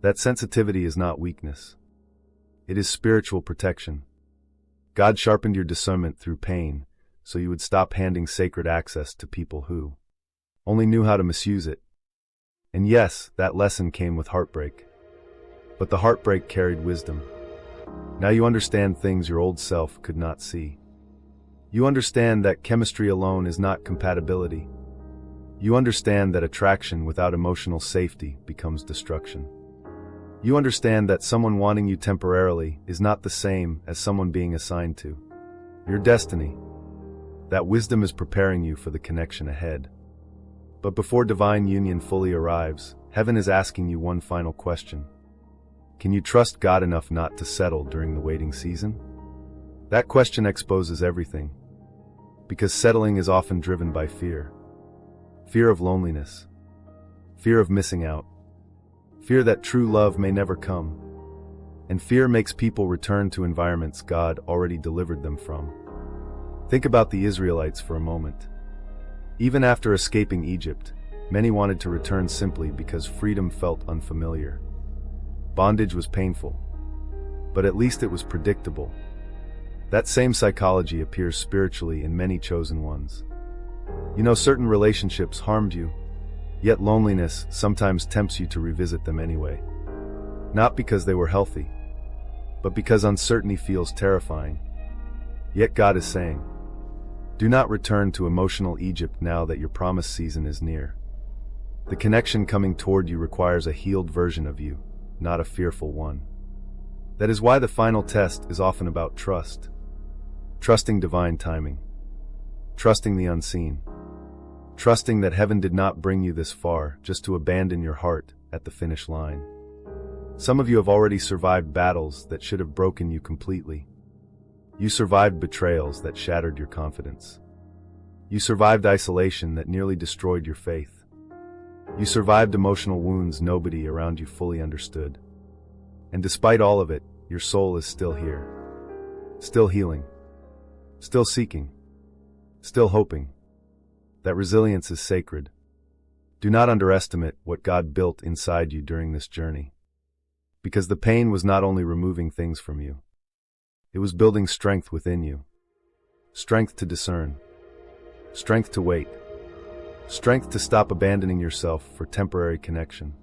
That sensitivity is not weakness. It is spiritual protection. God sharpened your discernment through pain, so you would stop handing sacred access to people who only knew how to misuse it. And yes, that lesson came with heartbreak. But the heartbreak carried wisdom. Now you understand things your old self could not see. You understand that chemistry alone is not compatibility. You understand that attraction without emotional safety becomes destruction. You understand that someone wanting you temporarily is not the same as someone being assigned to your destiny. That wisdom is preparing you for the connection ahead. But before divine union fully arrives, heaven is asking you one final question. Can you trust God enough not to settle during the waiting season? That question exposes everything. Because settling is often driven by fear. Fear of loneliness. Fear of missing out. Fear that true love may never come. And fear makes people return to environments God already delivered them from. Think about the Israelites for a moment. Even after escaping Egypt, many wanted to return simply because freedom felt unfamiliar. Bondage was painful, but at least it was predictable. That same psychology appears spiritually in many chosen ones. You know, certain relationships harmed you, yet loneliness sometimes tempts you to revisit them anyway. Not because they were healthy, but because uncertainty feels terrifying. Yet God is saying, do not return to emotional Egypt now that your promised season is near. The connection coming toward you requires a healed version of you, not a fearful one. That is why the final test is often about trust. Trusting divine timing. Trusting the unseen. Trusting that heaven did not bring you this far just to abandon your heart at the finish line. Some of you have already survived battles that should have broken you completely. You survived betrayals that shattered your confidence. You survived isolation that nearly destroyed your faith. You survived emotional wounds nobody around you fully understood. And despite all of it, your soul is still here. Still healing. Still seeking. Still hoping. That resilience is sacred. Do not underestimate what God built inside you during this journey. Because the pain was not only removing things from you, it was building strength within you. Strength to discern. Strength to wait. Strength to stop abandoning yourself for temporary connection.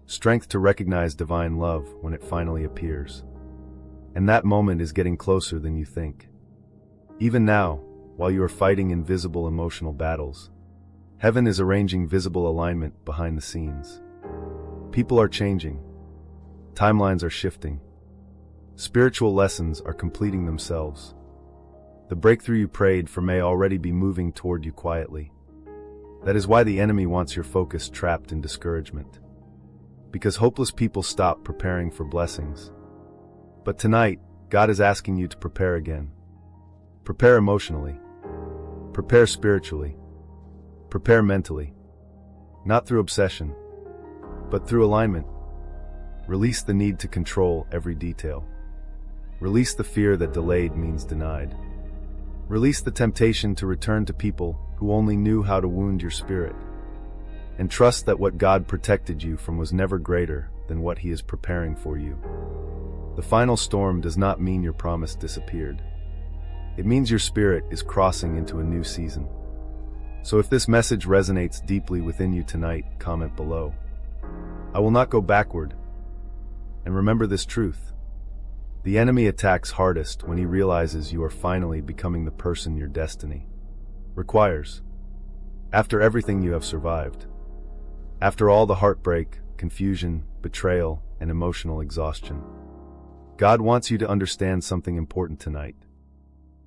Strength to recognize divine love when it finally appears. And that moment is getting closer than you think. Even now, while you are fighting invisible emotional battles, heaven is arranging visible alignment behind the scenes. People are changing. Timelines are shifting. Spiritual lessons are completing themselves. The breakthrough you prayed for may already be moving toward you quietly. That is why the enemy wants your focus trapped in discouragement. Because hopeless people stop preparing for blessings. But tonight, God is asking you to prepare again. Prepare emotionally. Prepare spiritually. Prepare mentally. Not through obsession, but through alignment. Release the need to control every detail. Release the fear that delayed means denied. Release the temptation to return to people who only knew how to wound your spirit. And trust that what God protected you from was never greater than what He is preparing for you. The final storm does not mean your promise disappeared. It means your spirit is crossing into a new season. So if this message resonates deeply within you tonight, comment below. I will not go backward. And remember this truth. The enemy attacks hardest when he realizes you are finally becoming the person your destiny requires. After everything you have survived. After all the heartbreak, confusion, betrayal, and emotional exhaustion. God wants you to understand something important tonight.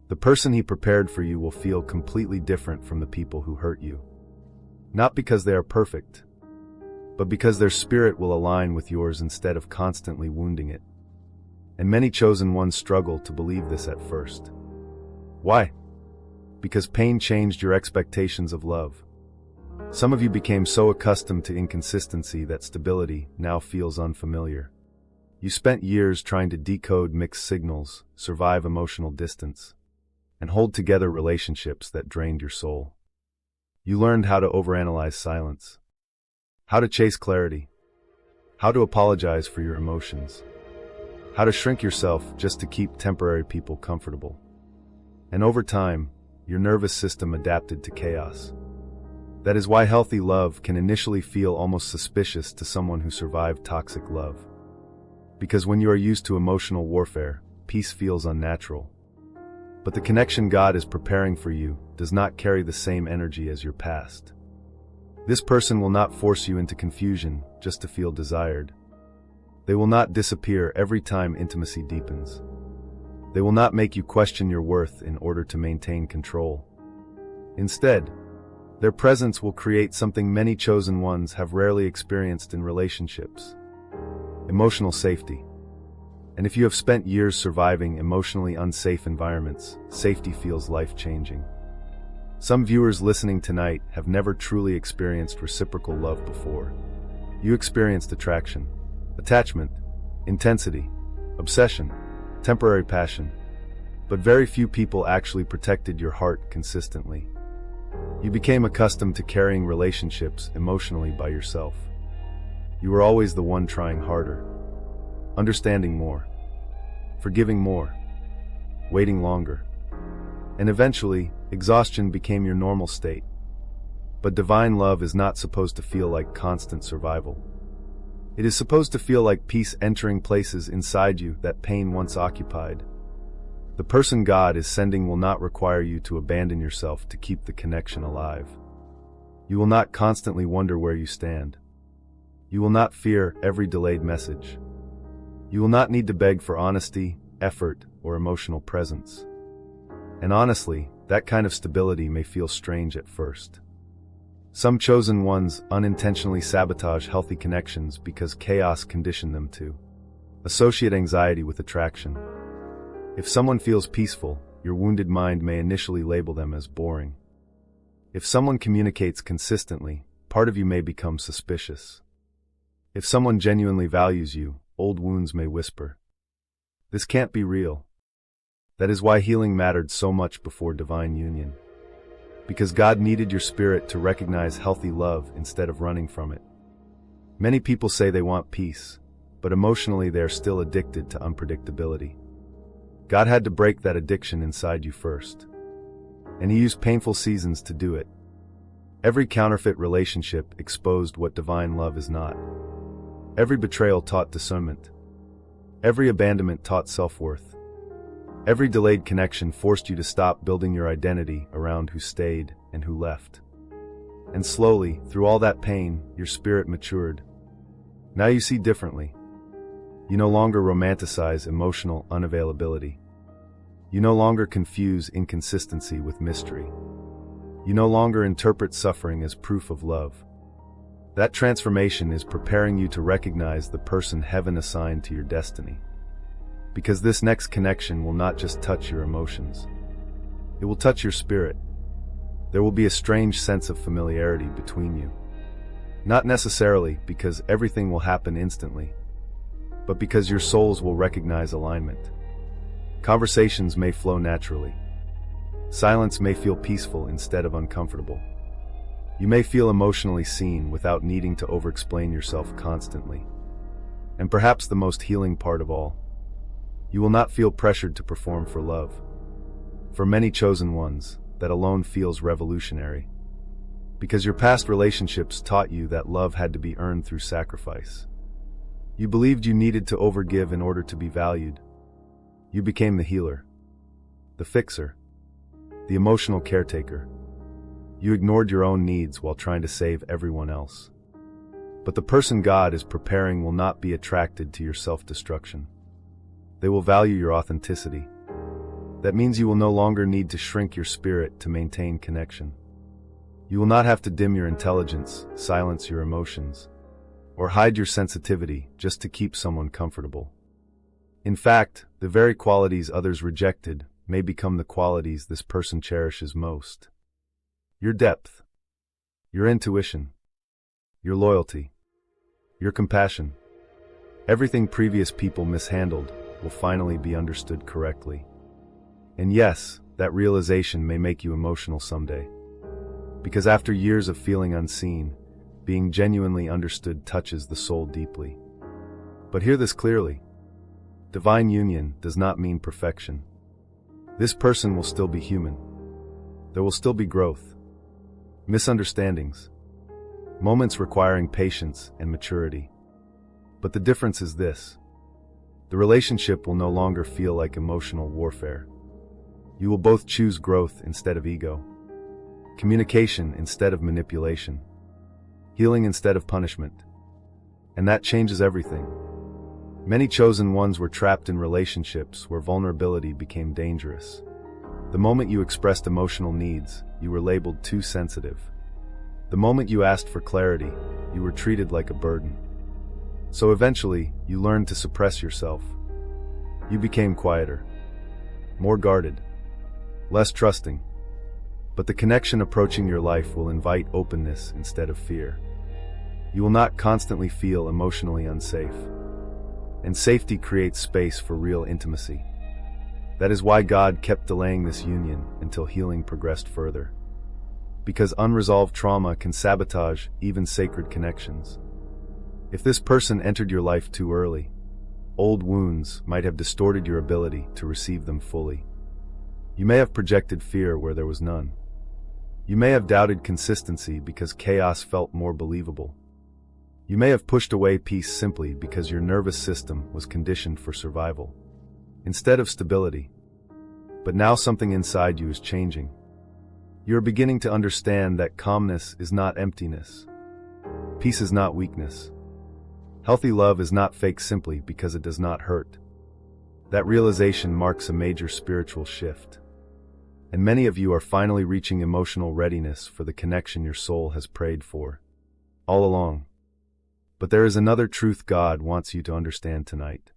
The person He prepared for you will feel completely different from the people who hurt you. Not because they are perfect, but because their spirit will align with yours instead of constantly wounding it. And many chosen ones struggle to believe this at first. Why? Because pain changed your expectations of love. Some of you became so accustomed to inconsistency that stability now feels unfamiliar. You spent years trying to decode mixed signals, survive emotional distance, and hold together relationships that drained your soul. You learned how to overanalyze silence, how to chase clarity, how to apologize for your emotions, how to shrink yourself just to keep temporary people comfortable. And over time, your nervous system adapted to chaos. That is why healthy love can initially feel almost suspicious to someone who survived toxic love. Because when you are used to emotional warfare, peace feels unnatural. But the connection God is preparing for you does not carry the same energy as your past. This person will not force you into confusion just to feel desired. They will not disappear every time intimacy deepens. They will not make you question your worth in order to maintain control. Instead, their presence will create something many chosen ones have rarely experienced in relationships: emotional safety. And if you have spent years surviving emotionally unsafe environments, safety feels life-changing. Some viewers listening tonight have never truly experienced reciprocal love before. You experienced attraction, attachment, intensity, obsession, temporary passion, but very few people actually protected your heart consistently. You became accustomed to carrying relationships emotionally by yourself. You were always the one trying harder, understanding more, forgiving more, waiting longer. And eventually, exhaustion became your normal state. But divine love is not supposed to feel like constant survival. It is supposed to feel like peace entering places inside you that pain once occupied. The person God is sending will not require you to abandon yourself to keep the connection alive. You will not constantly wonder where you stand. You will not fear every delayed message. You will not need to beg for honesty, effort, or emotional presence. And honestly, that kind of stability may feel strange at first. Some chosen ones unintentionally sabotage healthy connections because chaos conditioned them to associate anxiety with attraction. If someone feels peaceful, your wounded mind may initially label them as boring. If someone communicates consistently, part of you may become suspicious. If someone genuinely values you, old wounds may whisper, "This can't be real." That is why healing mattered so much before divine union. Because God needed your spirit to recognize healthy love instead of running from it. Many people say they want peace, but emotionally they are still addicted to unpredictability. God had to break that addiction inside you first. And He used painful seasons to do it. Every counterfeit relationship exposed what divine love is not. Every betrayal taught discernment. Every abandonment taught self-worth. Every delayed connection forced you to stop building your identity around who stayed and who left. And slowly, through all that pain, your spirit matured. Now you see differently. You no longer romanticize emotional unavailability. You no longer confuse inconsistency with mystery. You no longer interpret suffering as proof of love. That transformation is preparing you to recognize the person heaven assigned to your destiny. Because this next connection will not just touch your emotions. It will touch your spirit. There will be a strange sense of familiarity between you. Not necessarily because everything will happen instantly, but because your souls will recognize alignment. Conversations may flow naturally. Silence may feel peaceful instead of uncomfortable. You may feel emotionally seen without needing to over-explain yourself constantly. And perhaps the most healing part of all, you will not feel pressured to perform for love. For many chosen ones, that alone feels revolutionary. Because your past relationships taught you that love had to be earned through sacrifice. You believed you needed to overgive in order to be valued. You became the healer, the fixer, the emotional caretaker. You ignored your own needs while trying to save everyone else. But the person God is preparing will not be attracted to your self-destruction. They will value your authenticity. That means you will no longer need to shrink your spirit to maintain connection. You will not have to dim your intelligence, silence your emotions, or hide your sensitivity just to keep someone comfortable. In fact, the very qualities others rejected may become the qualities this person cherishes most. Your depth, your intuition, your loyalty, your compassion. Everything previous people mishandled will finally be understood correctly. And yes, that realization may make you emotional someday. Because after years of feeling unseen, being genuinely understood touches the soul deeply. But hear this clearly. Divine union does not mean perfection. This person will still be human. There will still be growth, misunderstandings, moments requiring patience and maturity. But the difference is this. The relationship will no longer feel like emotional warfare. You will both choose growth instead of ego, communication instead of manipulation, healing instead of punishment. And that changes everything. Many chosen ones were trapped in relationships where vulnerability became dangerous. The moment you expressed emotional needs, you were labeled too sensitive. The moment you asked for clarity, you were treated like a burden. So eventually, you learned to suppress yourself. You became quieter, more guarded, less trusting. But the connection approaching your life will invite openness instead of fear. You will not constantly feel emotionally unsafe. And safety creates space for real intimacy. That is why God kept delaying this union until healing progressed further. Because unresolved trauma can sabotage even sacred connections. If this person entered your life too early, old wounds might have distorted your ability to receive them fully. You may have projected fear where there was none. You may have doubted consistency because chaos felt more believable. You may have pushed away peace simply because your nervous system was conditioned for survival, instead of stability. But now something inside you is changing. You are beginning to understand that calmness is not emptiness. Peace is not weakness. Healthy love is not fake simply because it does not hurt. That realization marks a major spiritual shift. And many of you are finally reaching emotional readiness for the connection your soul has prayed for all along. But there is another truth God wants you to understand tonight.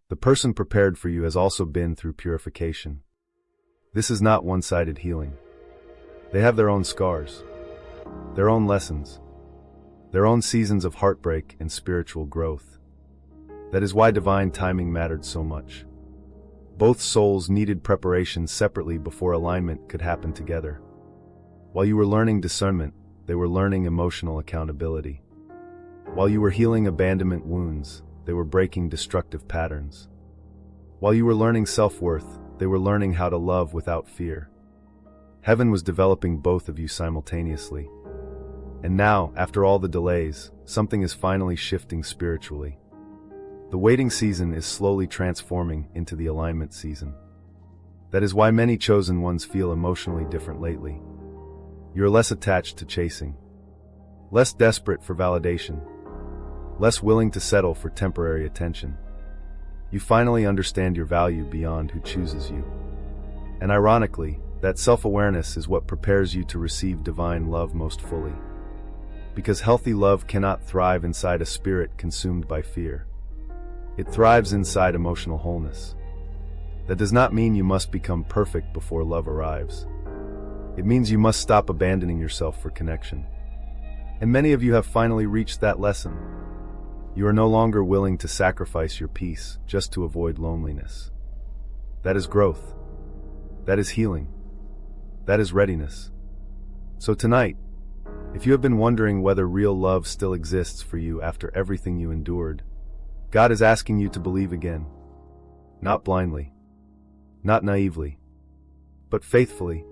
The person prepared for you has also been through purification. This is not one-sided healing. They have their own scars, their own lessons, their own seasons of heartbreak and spiritual growth. That is why divine timing mattered so much. Both souls needed preparation separately before alignment could happen together. While you were learning discernment, they were learning emotional accountability. While you were healing abandonment wounds, they were breaking destructive patterns. While you were learning self-worth, they were learning how to love without fear. Heaven was developing both of you simultaneously. And now, after all the delays, something is finally shifting spiritually. The waiting season is slowly transforming into the alignment season. That is why many chosen ones feel emotionally different lately. You're less attached to chasing, less desperate for validation, less willing to settle for temporary attention. You finally understand your value beyond who chooses you. And ironically, that self-awareness is what prepares you to receive divine love most fully. Because healthy love cannot thrive inside a spirit consumed by fear. It thrives inside emotional wholeness. That does not mean you must become perfect before love arrives. It means you must stop abandoning yourself for connection. And many of you have finally reached that lesson. You are no longer willing to sacrifice your peace just to avoid loneliness. That is growth. That is healing. That is readiness. So tonight, if you have been wondering whether real love still exists for you after everything you endured, God is asking you to believe again. Not blindly. Not naively. But faithfully.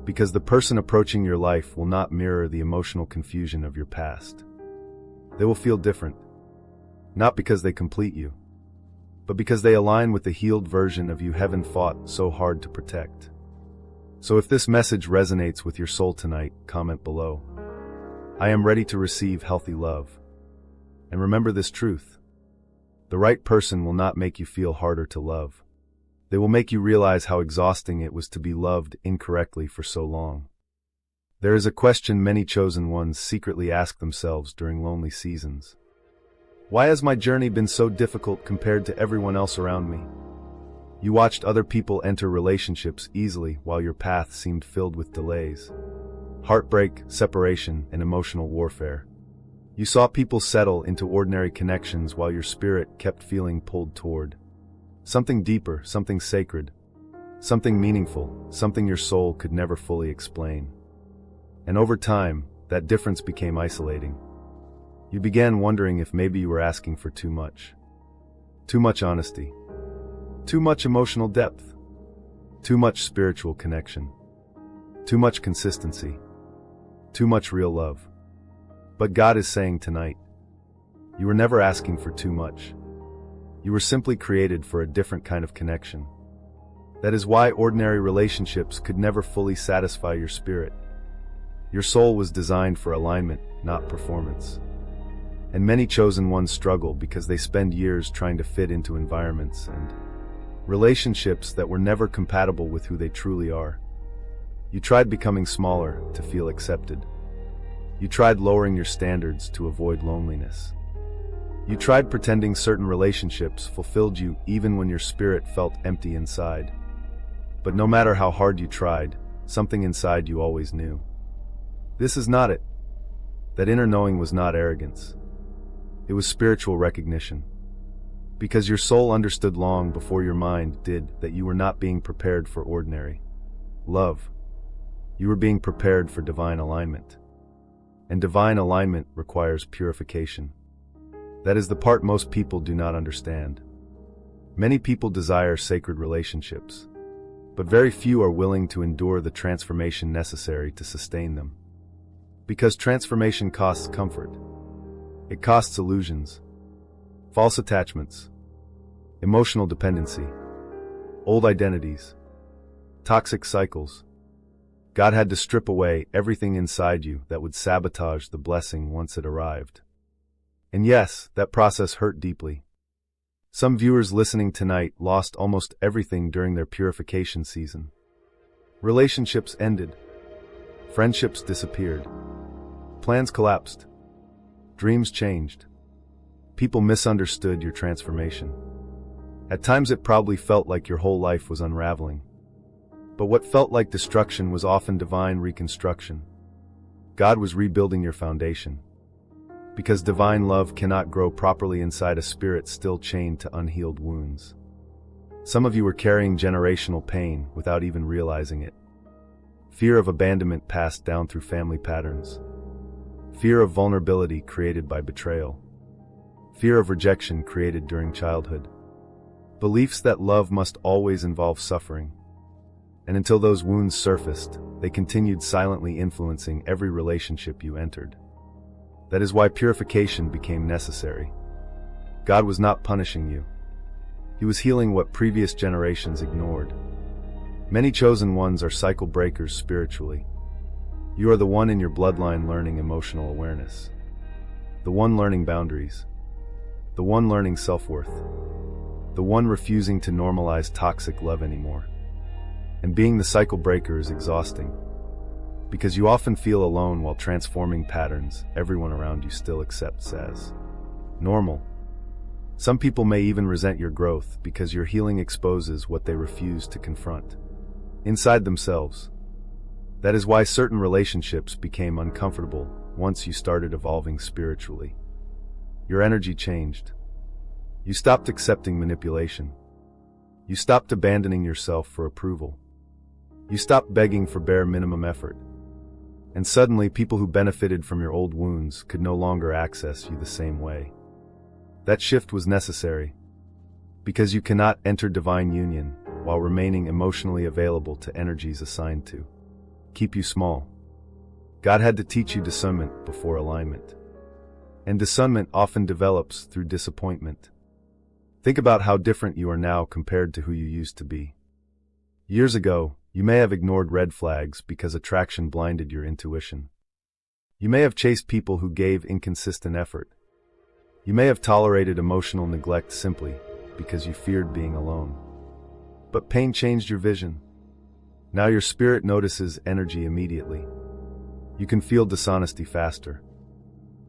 Because the person approaching your life will not mirror the emotional confusion of your past. They will feel different. Not because they complete you, but because they align with the healed version of you heaven fought so hard to protect. So if this message resonates with your soul tonight, comment below. I am ready to receive healthy love. And remember this truth. The right person will not make you feel harder to love. They will make you realize how exhausting it was to be loved incorrectly for so long. There is a question many chosen ones secretly ask themselves during lonely seasons. Why has my journey been so difficult compared to everyone else around me? You watched other people enter relationships easily while your path seemed filled with delays. Heartbreak, separation, and emotional warfare. You saw people settle into ordinary connections while your spirit kept feeling pulled toward something deeper, something sacred, something meaningful, something your soul could never fully explain. And over time, that difference became isolating. You began wondering if maybe you were asking for too much. Too much honesty. Too much emotional depth. Too much spiritual connection. Too much consistency. Too much real love. But God is saying tonight, you were never asking for too much. You were simply created for a different kind of connection. That is why ordinary relationships could never fully satisfy your spirit. Your soul was designed for alignment, not performance. And many chosen ones struggle because they spend years trying to fit into environments and relationships that were never compatible with who they truly are. You tried becoming smaller to feel accepted. You tried lowering your standards to avoid loneliness. You tried pretending certain relationships fulfilled you even when your spirit felt empty inside. But no matter how hard you tried, something inside you always knew. This is not it. That inner knowing was not arrogance. It was spiritual recognition. Because your soul understood long before your mind did that you were not being prepared for ordinary love. You were being prepared for divine alignment. And divine alignment requires purification. That is the part most people do not understand. Many people desire sacred relationships, but very few are willing to endure the transformation necessary to sustain them. Because transformation costs comfort. It costs illusions, false attachments, emotional dependency, old identities, toxic cycles. God had to strip away everything inside you that would sabotage the blessing once it arrived. And yes, that process hurt deeply. Some viewers listening tonight lost almost everything during their purification season. Relationships ended. Friendships disappeared. Plans collapsed. Dreams changed. People misunderstood your transformation. At times it probably felt like your whole life was unraveling. But what felt like destruction was often divine reconstruction. God was rebuilding your foundation. Because divine love cannot grow properly inside a spirit still chained to unhealed wounds. Some of you were carrying generational pain without even realizing it. Fear of abandonment passed down through family patterns. Fear of vulnerability created by betrayal. Fear of rejection created during childhood. Beliefs that love must always involve suffering. And until those wounds surfaced, they continued silently influencing every relationship you entered. That is why purification became necessary. God was not punishing you. He was healing what previous generations ignored. Many chosen ones are cycle breakers spiritually. You are the one in your bloodline learning emotional awareness. the one learning boundaries, the one learning self-worth, the one refusing to normalize toxic love anymore. And being the cycle breaker is exhausting, because you often feel alone while transforming patterns everyone around you still accepts as normal. Some people may even resent your growth because your healing exposes what they refuse to confront inside themselves. That is why certain relationships became uncomfortable once you started evolving spiritually. Your energy changed. You stopped accepting manipulation. You stopped abandoning yourself for approval. You stopped begging for bare minimum effort. And suddenly, people who benefited from your old wounds could no longer access you the same way. That shift was necessary, because you cannot enter divine union while remaining emotionally available to energies assigned to keep you small. God had to teach you discernment before alignment. And discernment often develops through disappointment. Think about how different you are now compared to who you used to be. Years ago, you may have ignored red flags because attraction blinded your intuition. You may have chased people who gave inconsistent effort. You may have tolerated emotional neglect simply because you feared being alone. But pain changed your vision. Now your spirit notices energy immediately. You can feel dishonesty faster.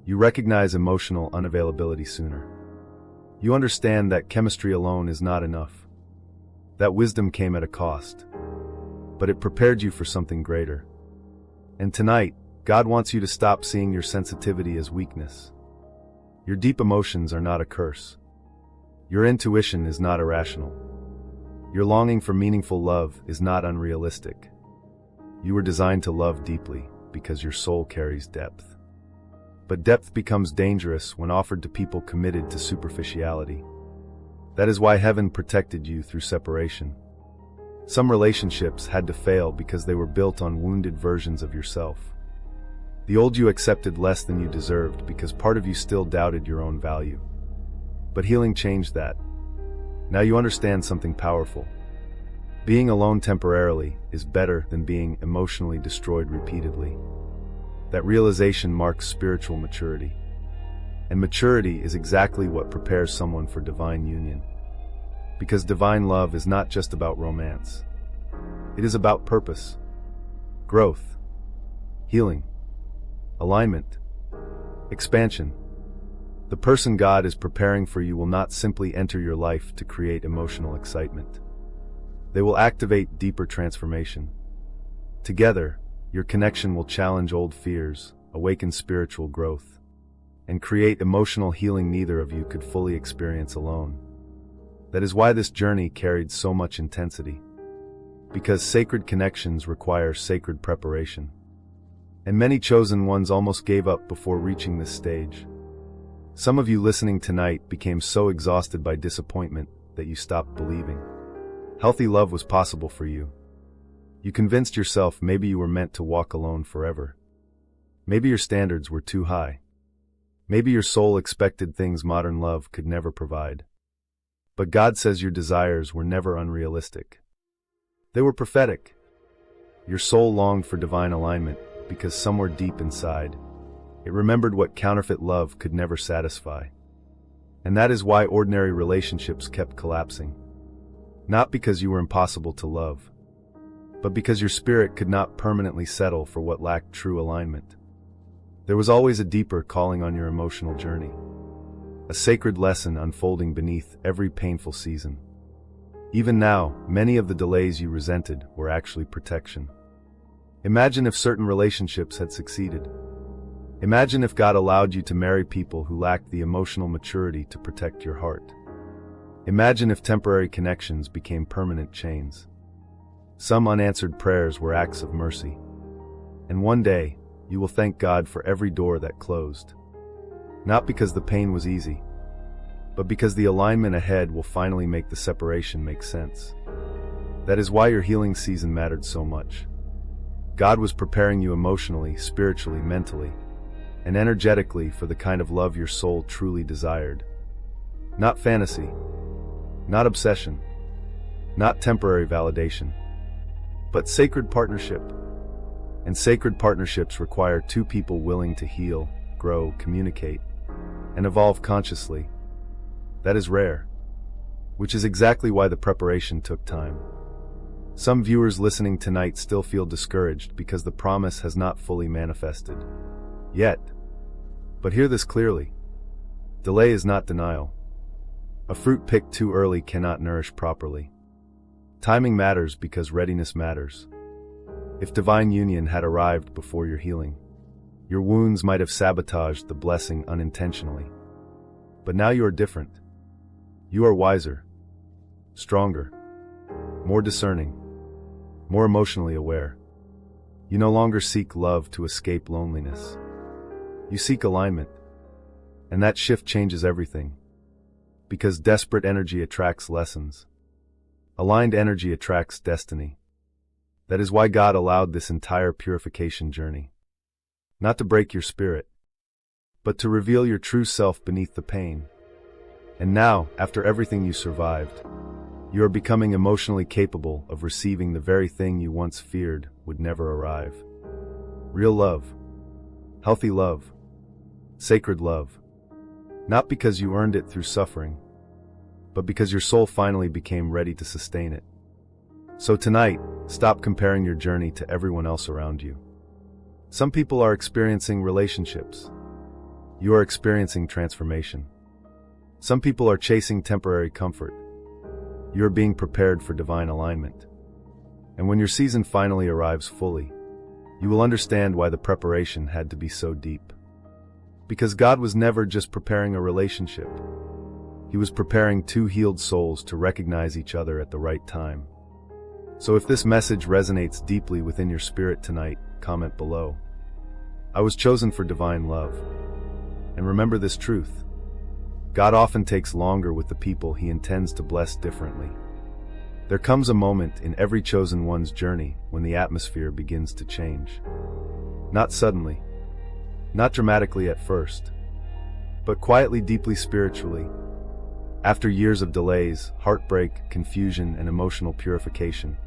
You recognize emotional unavailability sooner. You understand that chemistry alone is not enough. That wisdom came at a cost, but it prepared you for something greater. And tonight, God wants you to stop seeing your sensitivity as weakness. Your deep emotions are not a curse. Your intuition is not irrational. Your longing for meaningful love is not unrealistic. You were designed to love deeply because your soul carries depth. But depth becomes dangerous when offered to people committed to superficiality. That is why heaven protected you through separation. Some relationships had to fail because they were built on wounded versions of yourself. The old you accepted less than you deserved because part of you still doubted your own value. But healing changed that. Now you understand something powerful. Being alone temporarily is better than being emotionally destroyed repeatedly. That realization marks spiritual maturity. And maturity is exactly what prepares someone for divine union. Because divine love is not just about romance. It is about purpose, growth, healing, alignment, expansion. The person God is preparing for you will not simply enter your life to create emotional excitement. They will activate deeper transformation. Together, your connection will challenge old fears, awaken spiritual growth, and create emotional healing neither of you could fully experience alone. That is why this journey carried so much intensity. Because sacred connections require sacred preparation. And many chosen ones almost gave up before reaching this stage. Some of you listening tonight became so exhausted by disappointment that you stopped believing healthy love was possible for you. You convinced yourself maybe you were meant to walk alone forever. Maybe your standards were too high. Maybe your soul expected things modern love could never provide. But God says your desires were never unrealistic. They were prophetic. Your soul longed for divine alignment because somewhere deep inside, it remembered what counterfeit love could never satisfy. And that is why ordinary relationships kept collapsing. Not because you were impossible to love, but because your spirit could not permanently settle for what lacked true alignment. There was always a deeper calling on your emotional journey, a sacred lesson unfolding beneath every painful season. Even now, many of the delays you resented were actually protection. Imagine if certain relationships had succeeded. Imagine if God allowed you to marry people who lacked the emotional maturity to protect your heart. Imagine if temporary connections became permanent chains. Some unanswered prayers were acts of mercy. And one day, you will thank God for every door that closed. Not because the pain was easy, but because the alignment ahead will finally make the separation make sense. That is why your healing season mattered so much. God was preparing you emotionally, spiritually, mentally, and energetically for the kind of love your soul truly desired. Not fantasy, not obsession, not temporary validation, but sacred partnership. And sacred partnerships require two people willing to heal, grow, communicate, and evolve consciously. That is rare, which is exactly why the preparation took time. Some viewers listening tonight still feel discouraged because the promise has not fully manifested yet. But hear this clearly. Delay is not denial. A fruit picked too early cannot nourish properly. Timing matters because readiness matters. If divine union had arrived before your healing, your wounds might have sabotaged the blessing unintentionally. But now you are different. You are wiser, stronger, more discerning, more emotionally aware. You no longer seek love to escape loneliness. You seek alignment. And that shift changes everything. Because desperate energy attracts lessons. Aligned energy attracts destiny. That is why God allowed this entire purification journey. Not to break your spirit, but to reveal your true self beneath the pain. And now, after everything you survived, you are becoming emotionally capable of receiving the very thing you once feared would never arrive. Real love. Healthy love. Sacred love. Not because you earned it through suffering, but because your soul finally became ready to sustain it. So tonight, stop comparing your journey to everyone else around you. Some people are experiencing relationships. You are experiencing transformation. Some people are chasing temporary comfort. You are being prepared for divine alignment. And when your season finally arrives fully, you will understand why the preparation had to be so deep. Because God was never just preparing a relationship. He was preparing two healed souls to recognize each other at the right time. So if this message resonates deeply within your spirit tonight, comment below. I was chosen for divine love. And remember this truth. God often takes longer with the people He intends to bless differently. There comes a moment in every chosen one's journey when the atmosphere begins to change. Not suddenly, not dramatically at first, but quietly, deeply spiritually. After years of delays, heartbreak, confusion, and emotional purification,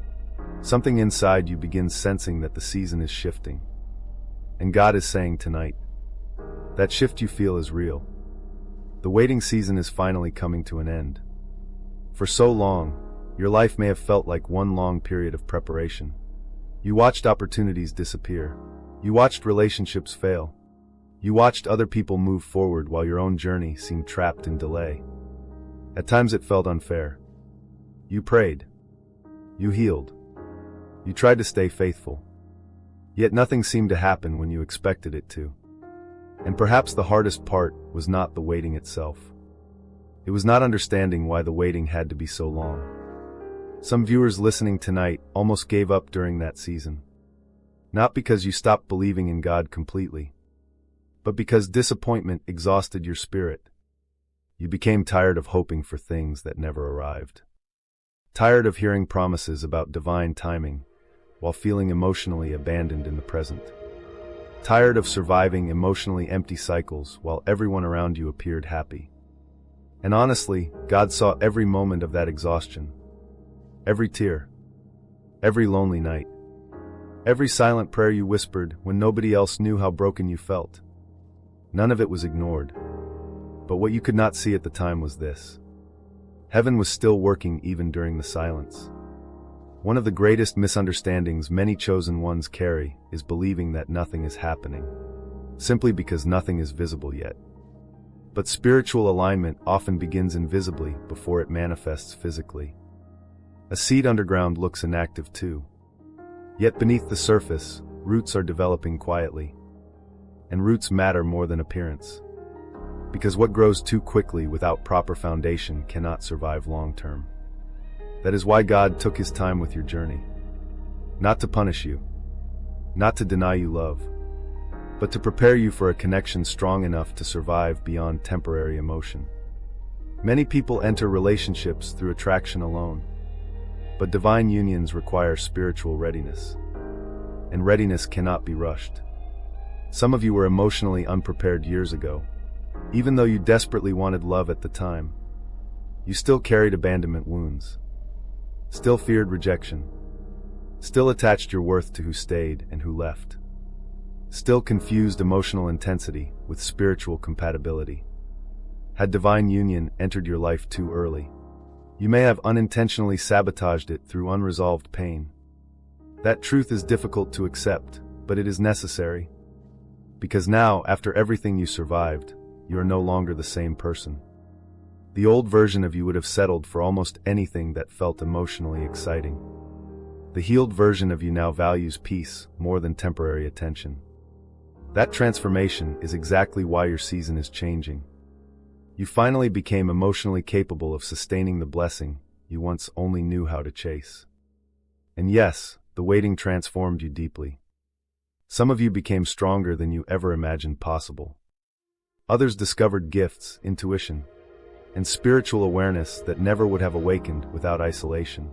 something inside you begins sensing that the season is shifting. And God is saying tonight, that shift you feel is real. The waiting season is finally coming to an end. For so long, your life may have felt like one long period of preparation. You watched opportunities disappear. You watched relationships fail. You watched other people move forward while your own journey seemed trapped in delay. At times it felt unfair. You prayed. You healed. You tried to stay faithful. Yet nothing seemed to happen when you expected it to. And perhaps the hardest part was not the waiting itself. It was not understanding why the waiting had to be so long. Some viewers listening tonight almost gave up during that season. Not because you stopped believing in God completely, but because disappointment exhausted your spirit. You became tired of hoping for things that never arrived. Tired of hearing promises about divine timing while feeling emotionally abandoned in the present. Tired of surviving emotionally empty cycles while everyone around you appeared happy. And honestly, God saw every moment of that exhaustion. Every tear. Every lonely night. Every silent prayer you whispered when nobody else knew how broken you felt. None of it was ignored. But what you could not see at the time was this. Heaven was still working even during the silence. One of the greatest misunderstandings many chosen ones carry is believing that nothing is happening, simply because nothing is visible yet. But spiritual alignment often begins invisibly before it manifests physically. A seed underground looks inactive too. Yet beneath the surface, roots are developing quietly. And roots matter more than appearance. Because what grows too quickly without proper foundation cannot survive long term. That is why God took His time with your journey. Not to punish you. Not to deny you love. But to prepare you for a connection strong enough to survive beyond temporary emotion. Many people enter relationships through attraction alone. But divine unions require spiritual readiness. And readiness cannot be rushed. Some of you were emotionally unprepared years ago. Even though you desperately wanted love at the time, you still carried abandonment wounds. Still feared rejection. Still attached your worth to who stayed and who left. Still confused emotional intensity with spiritual compatibility. had divine union entered your life too early. You may have unintentionally sabotaged it through unresolved pain. That truth is difficult to accept, but it is necessary. Because now, after everything you survived, you are no longer the same person. The old version of you would have settled for almost anything that felt emotionally exciting. The healed version of you now values peace more than temporary attention. That transformation is exactly why your season is changing. You finally became emotionally capable of sustaining the blessing you once only knew how to chase. And yes, the waiting transformed you deeply. Some of you became stronger than you ever imagined possible. Others discovered gifts, intuition, and spiritual awareness that never would have awakened without isolation.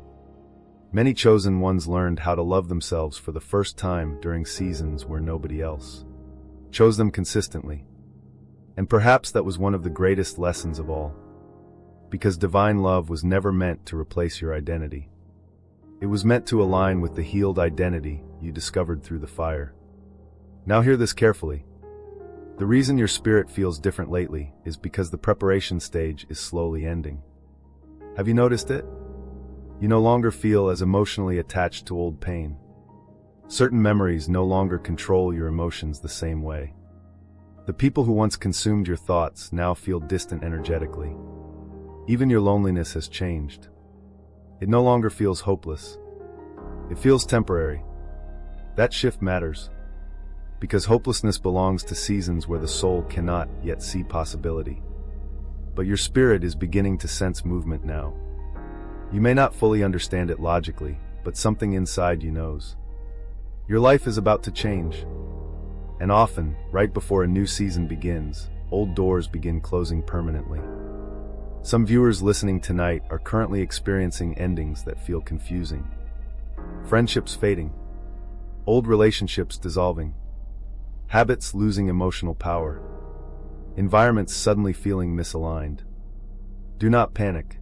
Many chosen ones learned how to love themselves for the first time during seasons where nobody else chose them consistently. And perhaps that was one of the greatest lessons of all. Because divine love was never meant to replace your identity. It was meant to align with the healed identity you discovered through the fire. Now hear this carefully. The reason your spirit feels different lately is because the preparation stage is slowly ending. Have you noticed it? You no longer feel as emotionally attached to old pain. Certain memories no longer control your emotions the same way. The people who once consumed your thoughts now feel distant energetically. Even your loneliness has changed. It no longer feels hopeless. It feels temporary. That shift matters. Because hopelessness belongs to seasons where the soul cannot yet see possibility. But your spirit is beginning to sense movement now. You may not fully understand it logically, but something inside you knows. Your life is about to change. And often, right before a new season begins, old doors begin closing permanently. Some viewers listening tonight are currently experiencing endings that feel confusing. Friendships fading. Old relationships dissolving. Habits losing emotional power. Environments suddenly feeling misaligned. Do not panic.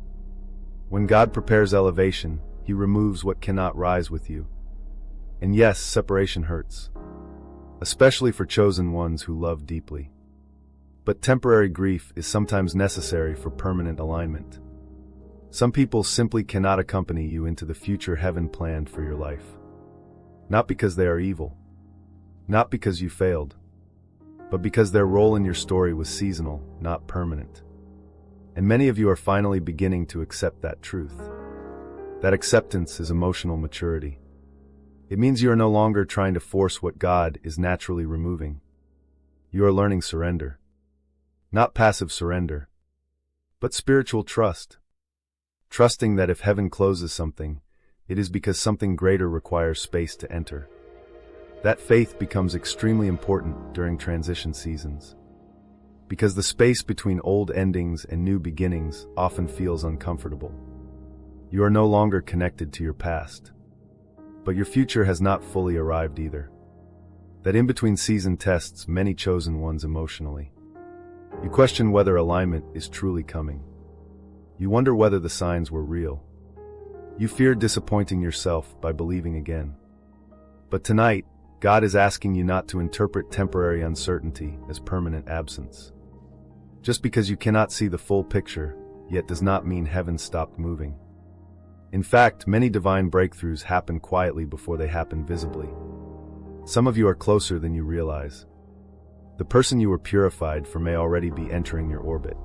When God prepares elevation, He removes what cannot rise with you. And yes, separation hurts. Especially for chosen ones who love deeply. But temporary grief is sometimes necessary for permanent alignment. Some people simply cannot accompany you into the future heaven planned for your life. Not because they are evil. Not because you failed. But because their role in your story was seasonal, not permanent. And many of you are finally beginning to accept that truth. That acceptance is emotional maturity. It means you are no longer trying to force what God is naturally removing. You are learning surrender. Not passive surrender, but spiritual trust. Trusting that if heaven closes something, it is because something greater requires space to enter. That faith becomes extremely important during transition seasons. Because the space between old endings and new beginnings often feels uncomfortable. You are no longer connected to your past. But your future has not fully arrived either. That in-between season tests many chosen ones emotionally. You question whether alignment is truly coming. You wonder whether the signs were real. You fear disappointing yourself by believing again. But tonight, God is asking you not to interpret temporary uncertainty as permanent absence. Just because you cannot see the full picture, yet does not mean heaven stopped moving. In fact, many divine breakthroughs happen quietly before they happen visibly. Some of you are closer than you realize. The person you were purified for may already be entering your orbit.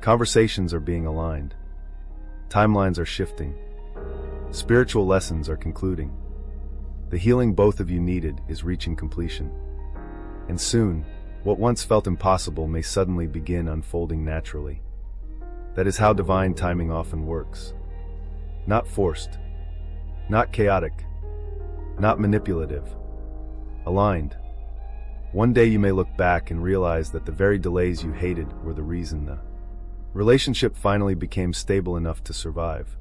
Conversations are being aligned. Timelines are shifting. Spiritual lessons are concluding. The healing both of you needed is reaching completion. And soon, what once felt impossible may suddenly begin unfolding naturally. That is how divine timing often works. Not forced. Not chaotic. Not manipulative. Aligned. One day you may look back and realize that the very delays you hated were the reason the relationship finally became stable enough to survive.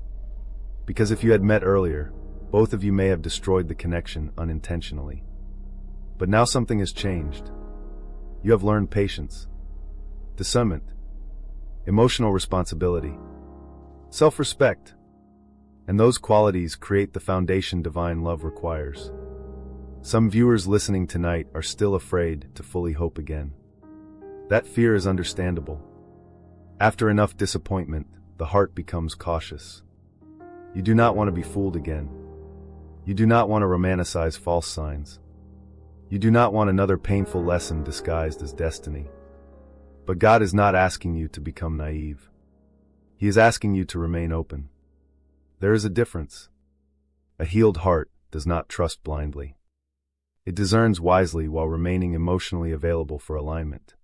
Because if you had met earlier, both of you may have destroyed the connection unintentionally. But now something has changed. You have learned patience, discernment, emotional responsibility, self-respect. And those qualities create the foundation divine love requires. Some viewers listening tonight are still afraid to fully hope again. That fear is understandable. After enough disappointment, the heart becomes cautious. You do not want to be fooled again. You do not want to romanticize false signs. You do not want another painful lesson disguised as destiny. But God is not asking you to become naive. He is asking you to remain open. There is a difference. A healed heart does not trust blindly. It discerns wisely while remaining emotionally available for alignment.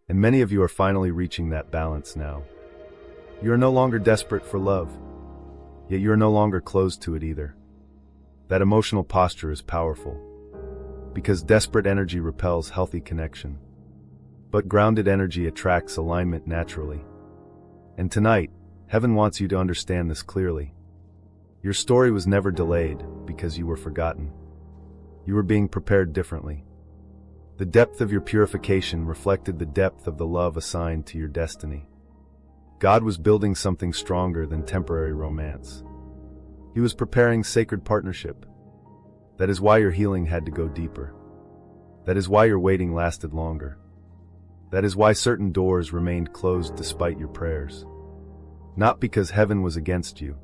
And many of you are finally reaching that balance now. You are no longer desperate for love, yet you are no longer closed to it either. That emotional posture is powerful, because desperate energy repels healthy connection. But grounded energy attracts alignment naturally. And tonight, heaven wants you to understand this clearly. Your story was never delayed because you were forgotten. You were being prepared differently. The depth of your purification reflected the depth of the love assigned to your destiny. God was building something stronger than temporary romance. He was preparing sacred partnership. That is why your healing had to go deeper. That is why your waiting lasted longer. That is why certain doors remained closed despite your prayers. Not because heaven was against you,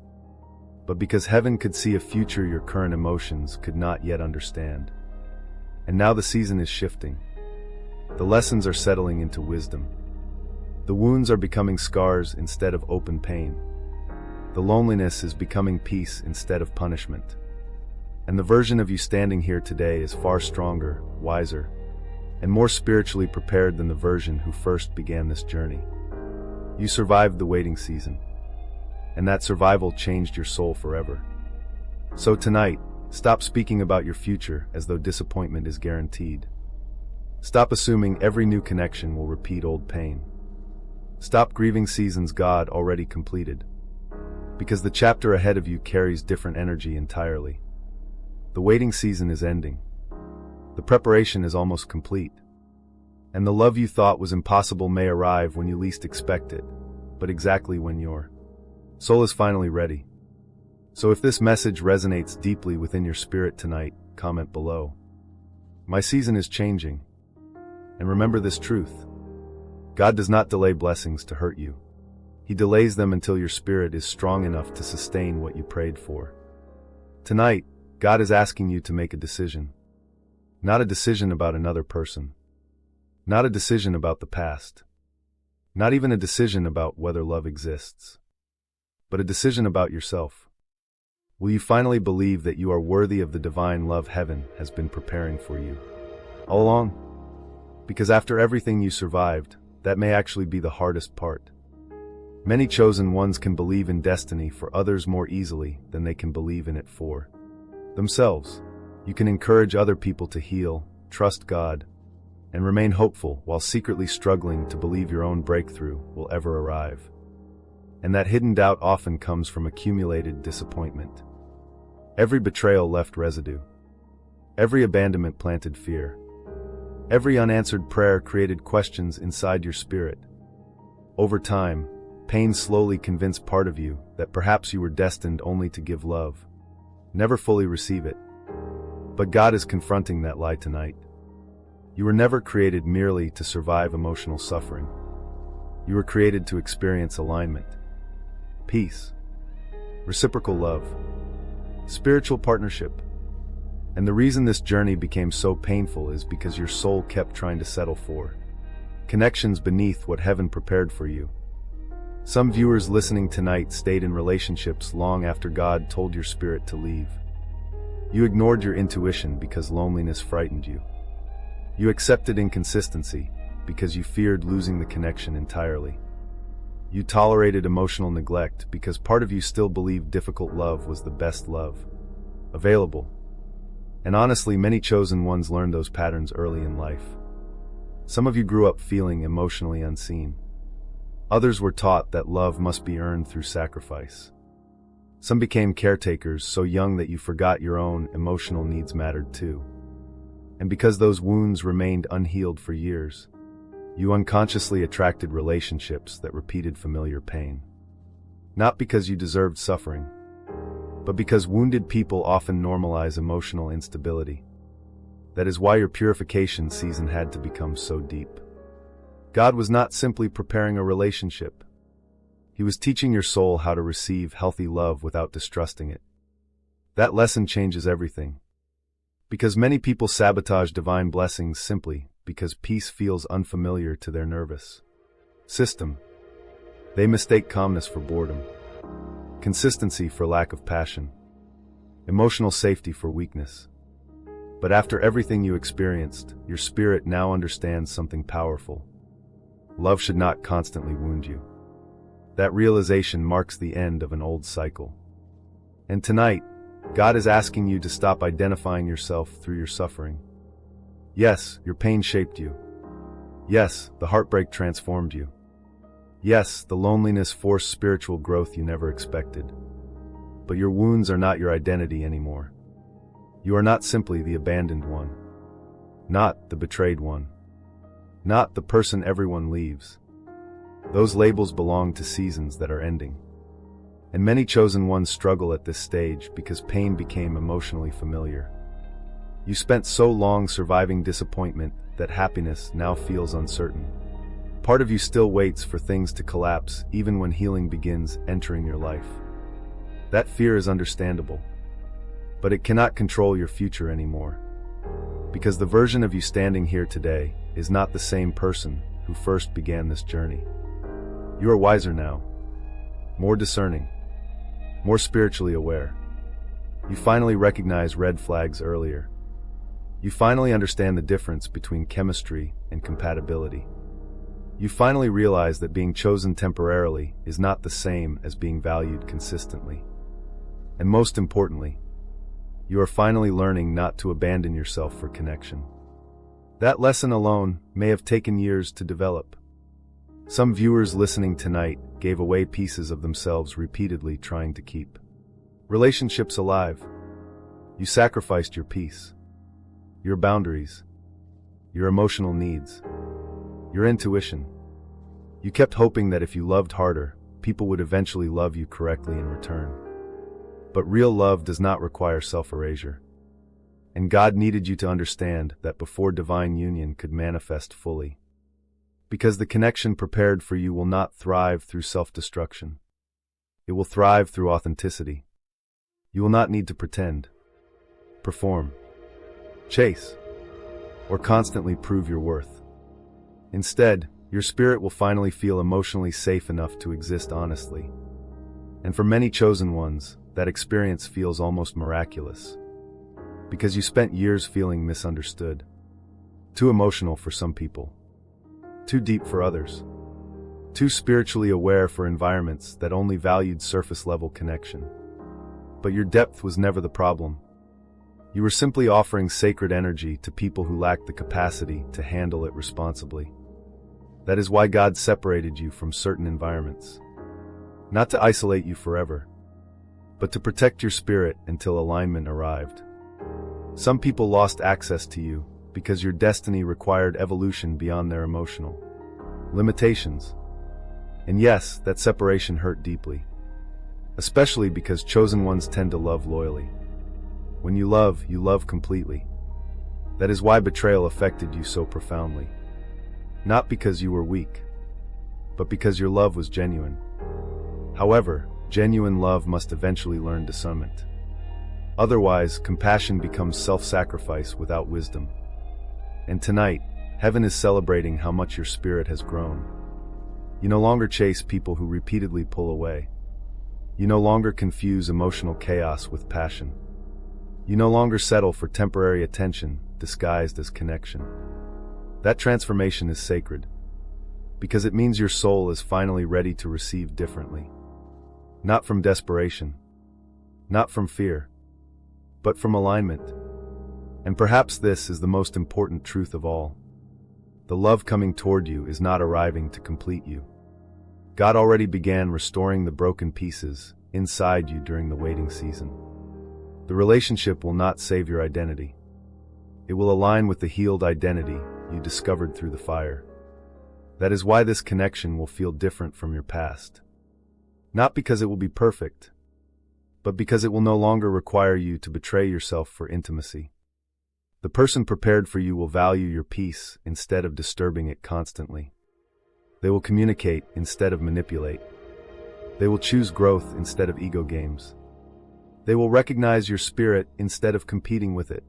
but because heaven could see a future your current emotions could not yet understand. And now the season is shifting. The lessons are settling into wisdom. The wounds are becoming scars instead of open pain. The loneliness is becoming peace instead of punishment. And the version of you standing here today is far stronger, wiser, and more spiritually prepared than the version who first began this journey. You survived the waiting season, and that survival changed your soul forever. So tonight, stop speaking about your future as though disappointment is guaranteed. Stop assuming every new connection will repeat old pain. Stop grieving seasons God already completed, because the chapter ahead of you carries different energy entirely. The waiting season is ending. The preparation is almost complete. And the love you thought was impossible may arrive when you least expect it, but exactly when your soul is finally ready. So if this message resonates deeply within your spirit tonight, comment below. My season is changing. And remember this truth. God does not delay blessings to hurt you. He delays them until your spirit is strong enough to sustain what you prayed for. Tonight, God is asking you to make a decision. Not a decision about another person. Not a decision about the past. Not even a decision about whether love exists. But a decision about yourself. Will you finally believe that you are worthy of the divine love heaven has been preparing for you all along? Because after everything you survived, that may actually be the hardest part. Many chosen ones can believe in destiny for others more easily than they can believe in it for themselves. You can encourage other people to heal, trust God, and remain hopeful while secretly struggling to believe your own breakthrough will ever arrive. And that hidden doubt often comes from accumulated disappointment. Every betrayal left residue. Every abandonment planted fear. Every unanswered prayer created questions inside your spirit. Over time, pain slowly convinced part of you that perhaps you were destined only to give love, never fully receive it. But God is confronting that lie tonight. You were never created merely to survive emotional suffering. You were created to experience alignment, peace, reciprocal love, spiritual partnership. And the reason this journey became so painful is because your soul kept trying to settle for connections beneath what heaven prepared for you. Some viewers listening tonight stayed in relationships long after God told your spirit to leave. You ignored your intuition because loneliness frightened you. You accepted inconsistency because you feared losing the connection entirely. You tolerated emotional neglect because part of you still believed difficult love was the best love available. And honestly, many chosen ones learned those patterns early in life. Some of you grew up feeling emotionally unseen. Others were taught that love must be earned through sacrifice. Some became caretakers so young that you forgot your own emotional needs mattered too. And because those wounds remained unhealed for years, you unconsciously attracted relationships that repeated familiar pain. Not because you deserved suffering, but because wounded people often normalize emotional instability. That is why your purification season had to become so deep. God was not simply preparing a relationship. He was teaching your soul how to receive healthy love without distrusting it. That lesson changes everything. Because many people sabotage divine blessings simply because peace feels unfamiliar to their nervous system. They mistake calmness for boredom, consistency for lack of passion, emotional safety for weakness. But after everything you experienced, your spirit now understands something powerful. Love should not constantly wound you. That realization marks the end of an old cycle. And tonight, God is asking you to stop identifying yourself through your suffering. Yes, your pain shaped you. Yes, the heartbreak transformed you. Yes, the loneliness forced spiritual growth you never expected. But your wounds are not your identity anymore. You are not simply the abandoned one. Not the betrayed one. Not the person everyone leaves. Those labels belong to seasons that are ending. And many chosen ones struggle at this stage because pain became emotionally familiar. You spent so long surviving disappointment that happiness now feels uncertain. Part of you still waits for things to collapse even when healing begins entering your life. That fear is understandable, but it cannot control your future anymore. Because the version of you standing here today is not the same person who first began this journey. You are wiser now, more discerning, more spiritually aware. You finally recognize red flags earlier. You finally understand the difference between chemistry and compatibility. You finally realize that being chosen temporarily is not the same as being valued consistently. And most importantly, you are finally learning not to abandon yourself for connection. That lesson alone may have taken years to develop. Some viewers listening tonight gave away pieces of themselves repeatedly trying to keep relationships alive. You sacrificed your peace, your boundaries, your emotional needs, your intuition. You kept hoping that if you loved harder, people would eventually love you correctly in return. But real love does not require self-erasure. And God needed you to understand that before divine union could manifest fully. Because the connection prepared for you will not thrive through self-destruction. It will thrive through authenticity. You will not need to pretend, perform, chase, or constantly prove your worth. Instead, your spirit will finally feel emotionally safe enough to exist honestly. And for many chosen ones, that experience feels almost miraculous. Because you spent years feeling misunderstood. Too emotional for some people. Too deep for others. Too spiritually aware for environments that only valued surface-level connection. But your depth was never the problem. You were simply offering sacred energy to people who lacked the capacity to handle it responsibly. That is why God separated you from certain environments. Not to isolate you forever, but to protect your spirit until alignment arrived. Some people lost access to you because your destiny required evolution beyond their emotional limitations. And yes, that separation hurt deeply. Especially because chosen ones tend to love loyally. When you love completely. That is why betrayal affected you so profoundly. Not because you were weak, but because your love was genuine. However, genuine love must eventually learn discernment. Otherwise, compassion becomes self-sacrifice without wisdom. And tonight, heaven is celebrating how much your spirit has grown. You no longer chase people who repeatedly pull away. You no longer confuse emotional chaos with passion. You no longer settle for temporary attention disguised as connection. That transformation is sacred, because it means your soul is finally ready to receive differently. Not from desperation, not from fear, but from alignment. And perhaps this is the most important truth of all. The love coming toward you is not arriving to complete you. God already began restoring the broken pieces inside you during the waiting season. The relationship will not save your identity. It will align with the healed identity you discovered through the fire. That is why this connection will feel different from your past. Not because it will be perfect, but because it will no longer require you to betray yourself for intimacy. The person prepared for you will value your peace instead of disturbing it constantly. They will communicate instead of manipulate. They will choose growth instead of ego games. They will recognize your spirit instead of competing with it.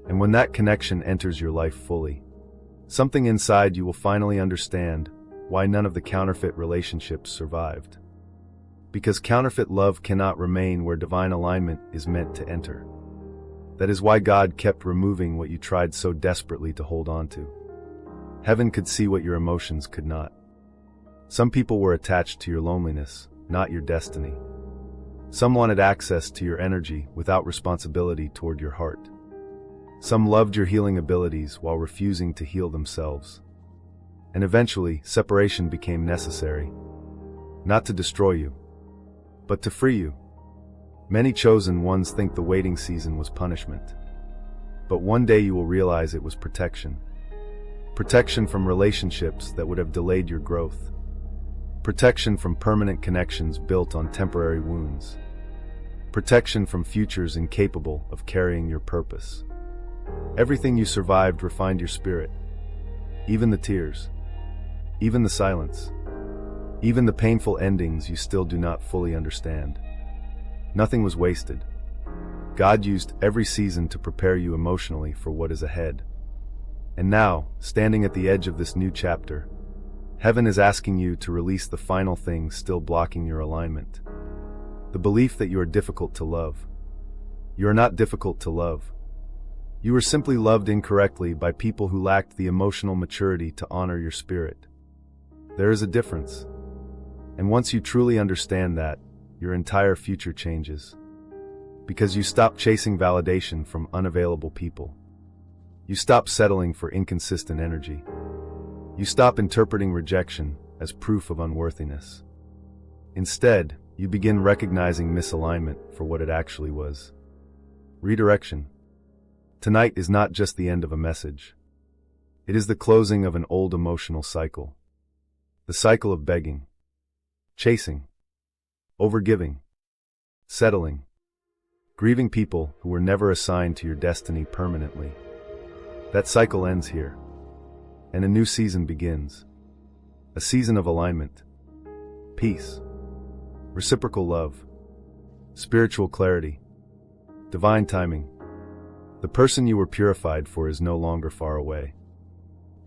And when that connection enters your life fully, something inside you will finally understand why none of the counterfeit relationships survived. Because counterfeit love cannot remain where divine alignment is meant to enter. That is why God kept removing what you tried so desperately to hold on to. Heaven could see what your emotions could not. Some people were attached to your loneliness, not your destiny. Some wanted access to your energy without responsibility toward your heart. Some loved your healing abilities while refusing to heal themselves. And eventually, separation became necessary. Not to destroy you, but to free you. Many chosen ones think the waiting season was punishment. But one day you will realize it was protection. Protection from relationships that would have delayed your growth. Protection from permanent connections built on temporary wounds. Protection from futures incapable of carrying your purpose. Everything you survived refined your spirit. Even the tears. Even the silence. Even the painful endings you still do not fully understand. Nothing was wasted. God used every season to prepare you emotionally for what is ahead. And now, standing at the edge of this new chapter, Heaven is asking you to release the final thing still blocking your alignment. The belief that you are difficult to love. You are not difficult to love. You were simply loved incorrectly by people who lacked the emotional maturity to honor your spirit. There is a difference. And once you truly understand that, your entire future changes. Because you stop chasing validation from unavailable people. You stop settling for inconsistent energy. You stop interpreting rejection as proof of unworthiness. Instead, you begin recognizing misalignment for what it actually was. Redirection. Tonight is not just the end of a message. It is the closing of an old emotional cycle. The cycle of begging, chasing, overgiving, settling, grieving people who were never assigned to your destiny permanently. That cycle ends here, and a new season begins. A season of alignment, peace, reciprocal love, spiritual clarity, divine timing. The person you were purified for is no longer far away.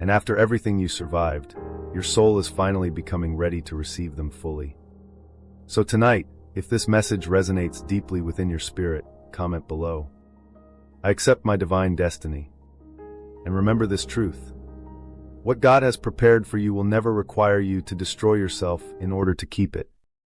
And after everything you survived, your soul is finally becoming ready to receive them fully. So tonight, if this message resonates deeply within your spirit, comment below. I accept my divine destiny. And remember this truth. What God has prepared for you will never require you to destroy yourself in order to keep it.